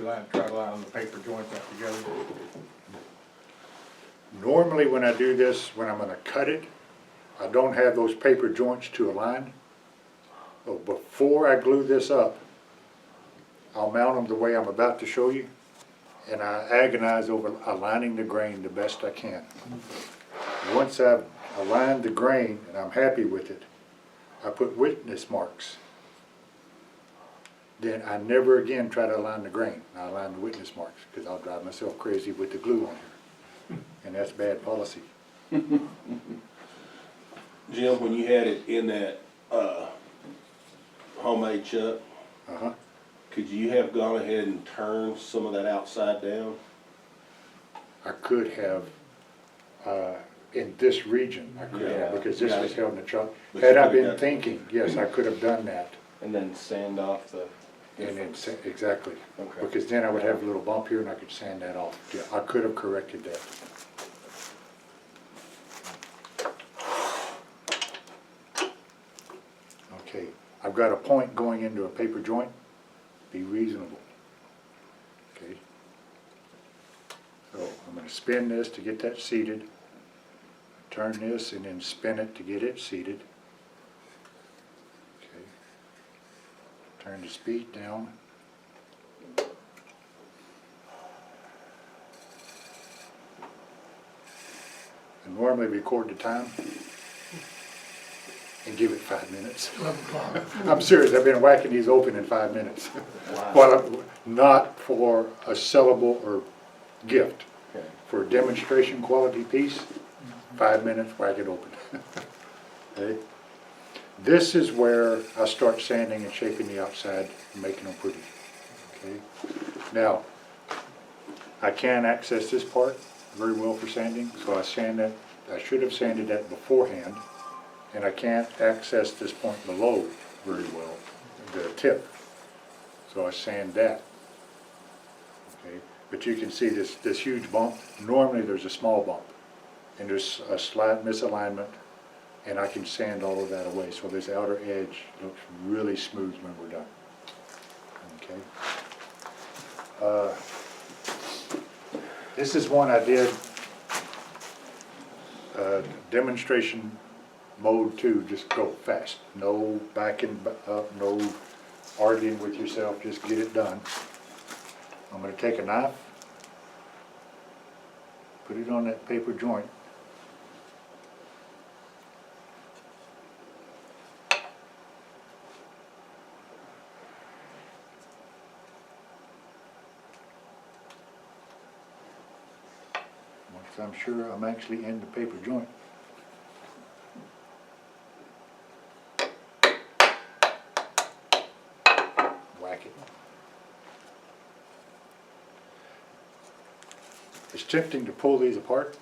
you try to line the paper joints up together? Normally when I do this, when I'm gonna cut it, I don't have those paper joints to align. So before I glue this up, I'll mount them the way I'm about to show you, and I agonize over aligning the grain the best I can. Once I've aligned the grain and I'm happy with it, I put witness marks. Then I never again try to align the grain. I align the witness marks because I'll drive myself crazy with the glue on here. And that's bad policy. Jim, when you had it in that, homemade chuck, Uh-huh. could you have gone ahead and turned some of that outside down? I could have, in this region, I could have, because this was held in the truck. But Had you I could've been done- thinking, yes, I could have done that. And then sand off the And then, difference. exactly, Okay. because then I would have a little bump here and I could sand that off. Yeah, I could have corrected that. Okay, I've got a point going into a paper joint. Be reasonable. Okay. So I'm going to spin this to get that seated. Turn this and then spin it to get it seated. Okay. Turn the speed down. And normally record the time and give it 5 minutes. I'm serious, I've been whacking these open in 5 minutes. Well, not for a sellable or gift. Okay. For a demonstration quality piece, 5 minutes, whack it open. Okay? This is where I start sanding and shaping the outside and making them pretty. Okay? Now, I can access this part very well for sanding, so I sand that. I should have sanded that beforehand, and I can't access this point below very well, the tip. So I sand that. Okay? But you can see this huge bump. Normally there's a small bump, and there's a slight misalignment, and I can sand all of that away. So this outer edge looks really smooth when we're done. Okay. This is one I did, demonstration mode 2, just go fast. No backing up, no arguing with yourself, just get it done. I'm going to take a knife, put it on that paper joint. Once I'm sure I'm actually in the paper joint. Whack it. It's tempting to pull these apart.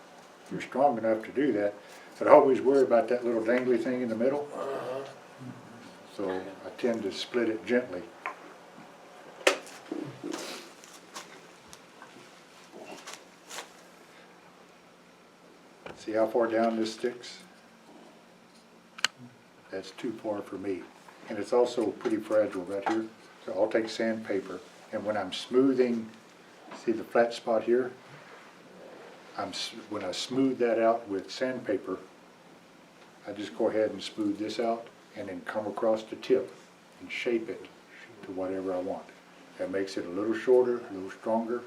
You're strong enough to do that, but I always worry about that little dangly thing in the middle. So I tend to split it gently. See how far down this sticks? That's too far for me. And it's also pretty fragile right here. So I'll take sandpaper, and when I'm smoothing, see the flat spot here? When I smooth that out with sandpaper, I just go ahead and smooth this out and then come across the tip and shape it to whatever I want. That makes it a little shorter, a little stronger,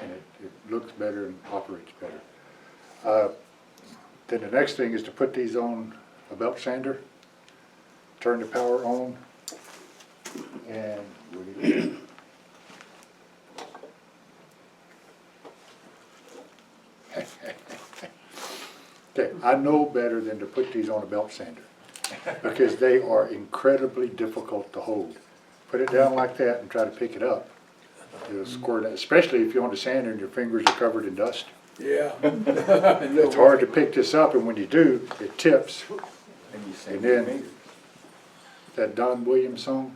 and it looks better and operates better. Then the next thing is to put these on a belt sander, turn the power on, and okay, I know better than to put these on a belt sander because they are incredibly difficult to hold. Put it down like that and try to pick it up. It'll squirt out, especially if you're on the sander and your fingers are covered in dust. Yeah. It's hard to pick this up, and when you do, it tips. And you sand And your then fingers. that Don Williams song,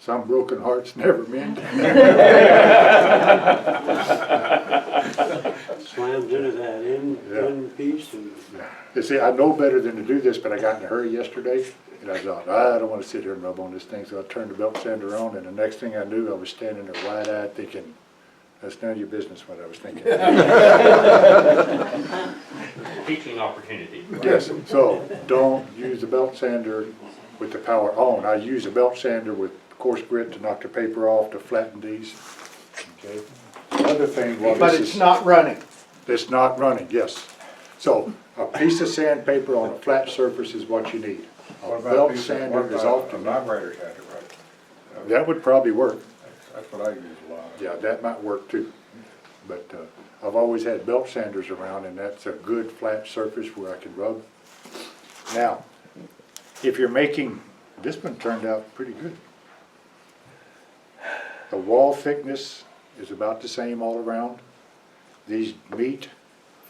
"Some broken hearts never mend." slams into that end piece and. You see, I know better than to do this, but I got in a hurry yesterday, and I thought, I don't wanna sit here and rub on this thing, so I turned the belt sander on, and the next thing I knew, I was standing there wide-eyed thinking, that's none of your business what I was thinking. Teaching opportunity. Yes, so don't use the belt sander with the power on. I use a belt sander with coarse grit to knock the paper off, to flatten these, okay? The other thing, well, But this it's is, not running. it's not running, yes. So a piece of sandpaper on a flat surface is what you need. A What about belt a piece of, sander what is about a often, vibrator sander, right? that would probably work. That's what I use a lot. Yeah, that might work too. But I've always had belt sanders around, and that's a good flat surface where I can rub. Now, if you're making, this one turned out pretty good. The wall thickness is about the same all around. These meet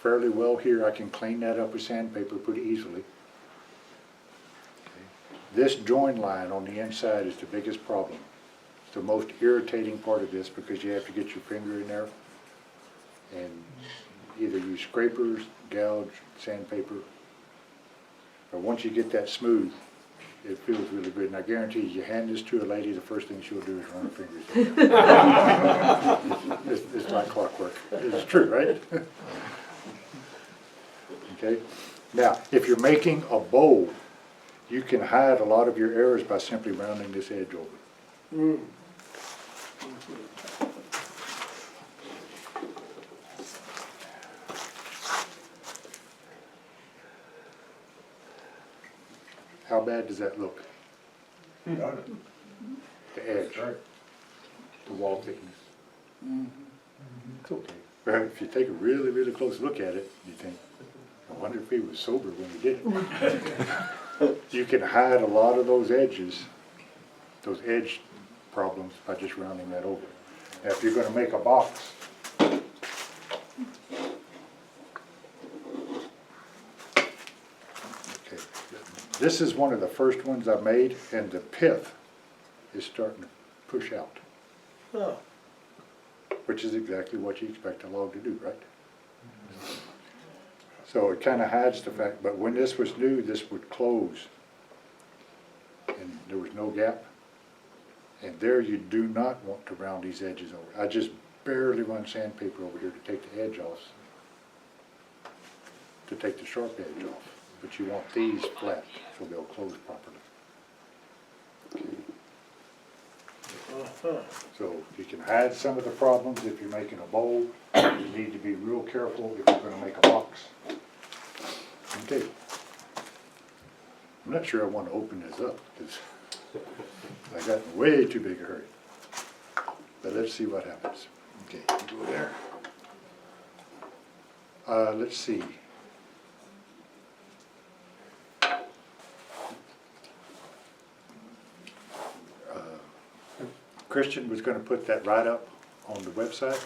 fairly well here. I can clean that up with sandpaper pretty easily. This join line on the inside is the biggest problem. It's the most irritating part of this because you have to get your finger in there and either use scrapers, gouge, sandpaper. But once you get that smooth, it feels really good. And I guarantee you hand this to a lady, the first thing she'll do is run her fingers in it. It's like clockwork. It's true, right? Okay. Now, if you're making a bowl, you can hide a lot of your errors by simply rounding this edge over. How bad does that look? Got it. The edge, That's right. the wall thickness? It's okay. Well, if you take a really, really close look at it, you think, I wonder if he was sober when he did it. You can hide a lot of those edges, those edge problems by just rounding that over. Now, if you're gonna make a box, okay, this is one of the first ones I made, and the pith is starting to push out, Oh, which is exactly what you expect a log to do, right? So it kind of hides the fact, but when this was new, this would close, and there was no gap. And there you do not want to round these edges over. I just barely run sandpaper over here to take the edge off, to take the sharp edge off. But you want these flat, so they'll close properly. Okay. So you can hide some of the problems if you're making a bowl. You need to be real careful if you're gonna make a box. Okay. I'm not sure I want to open this up, because I got in way too big a hurry. But let's see what happens. Okay, go there. Let's see. Christian was gonna put that right up on the website.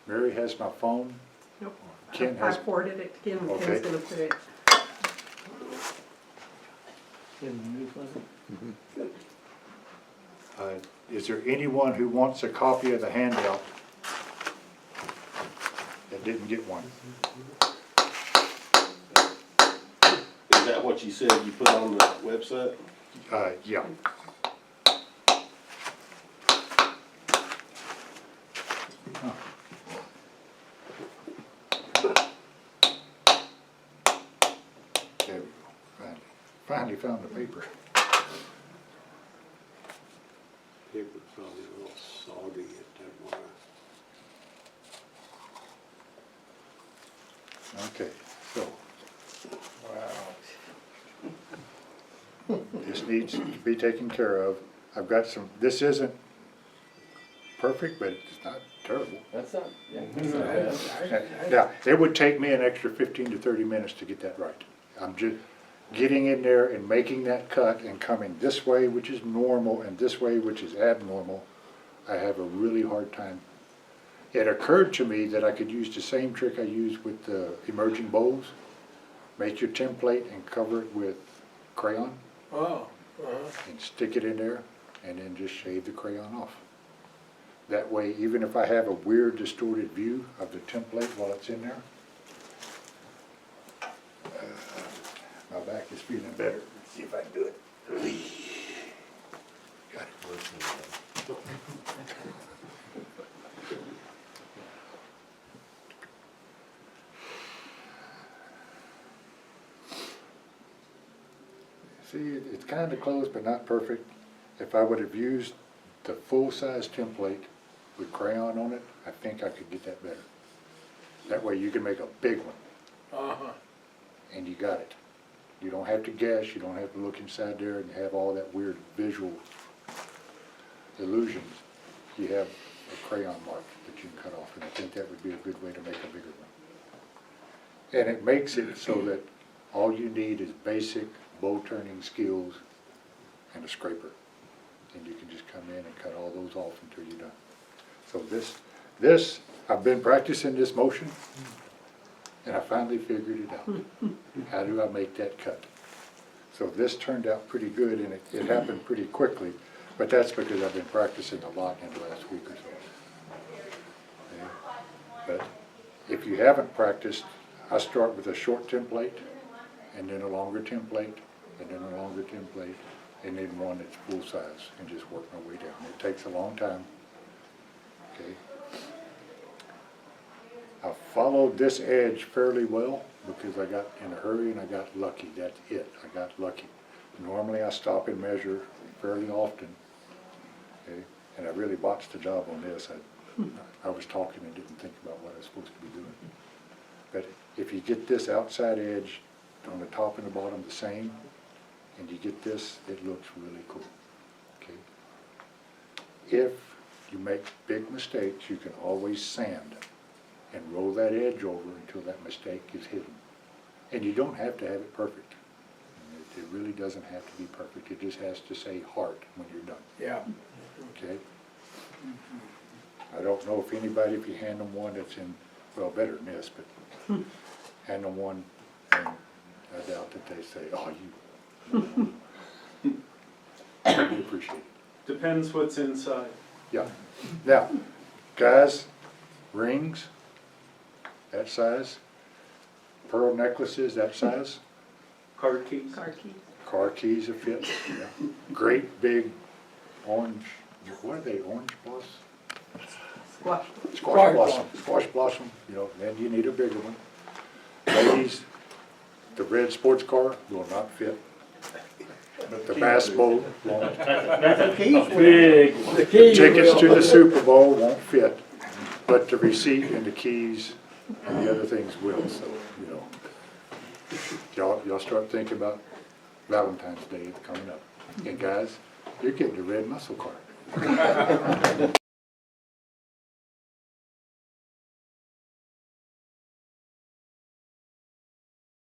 Mary has my phone. Nope. Ken I has, forwarded it to Kim, Okay. Kim's gonna put it. is there anyone who wants a copy of the handout that didn't get one? Is that what you said you put on the website? Yeah. Huh. There we go. Finally found the paper. Paper's probably a little soggy at that point. Okay, so. Wow. This needs to be taken care of. I've got some, this isn't perfect, but it's not terrible. That's not, yeah, that's not bad. Now, it would take me an extra 15 to 30 minutes to get that right. I'm just getting in there and making that cut and coming this way, which is normal, and this way, which is abnormal. I have a really hard time. It occurred to me that I could use the same trick I used with the emerging bowls. Make your template and cover it with crayon oh, and stick it in there, and then just shave the crayon off. That way, even if I have a weird distorted view of the template while it's in there, my back is feeling better. Let's see if I can do it. Got it. See, it's kind of close, but not perfect. If I would have used the full-size template with crayon on it, I think I could get that better. That way you can make a big one, Uh-huh. and you got it. You don't have to guess, you don't have to look inside there and have all that weird visual illusions. You have a crayon mark that you can cut off, and I think that would be a good way to make a bigger one. And it makes it so that all you need is basic bow turning skills and a scraper. And you can just come in and cut all those off until you're done. So this, I've been practicing this motion, and I finally figured it out. How do I make that cut? So this turned out pretty good, and it happened pretty quickly, but that's because I've been practicing a lot in the last week or so. Okay? But if you haven't practiced, I start with a short template, and then a longer template, and then a longer template, and then one that's full size, and just work my way down. It takes a long time. Okay. I followed this edge fairly well because I got in a hurry and I got lucky. That's it. I got lucky. Normally I stop and measure fairly often. Okay. And I really botched the job on this. I was talking and didn't think about what I was supposed to be doing. But if you get this outside edge on the top and the bottom the same, and you get this, it looks really cool. Okay. If you make big mistakes, you can always sand and roll that edge over until that mistake is hidden. And you don't have to have it perfect. It really doesn't have to be perfect. It just has to say heart when you're done. Yeah. Okay? I don't know if anybody, if you hand them one that's in, well, better than this, but hand them one, and I doubt that they say, oh, you. I appreciate it. Depends what's inside. Yeah. Now, guys, rings, that size, pearl necklaces, that size, Car keys. car keys that fit, yeah. Great big orange, what are they, orange blossom? Squash blossom. Squash blossom, you know, then you need a bigger one. Ladies, the red sports car will not fit. The bass boat won't. Big. The key. Tickets to the Super Bowl won't fit, but the receipt and the keys and the other things will, so, you know. Y'all start thinking about Valentine's Day coming up. And guys, you're getting a red muscle car.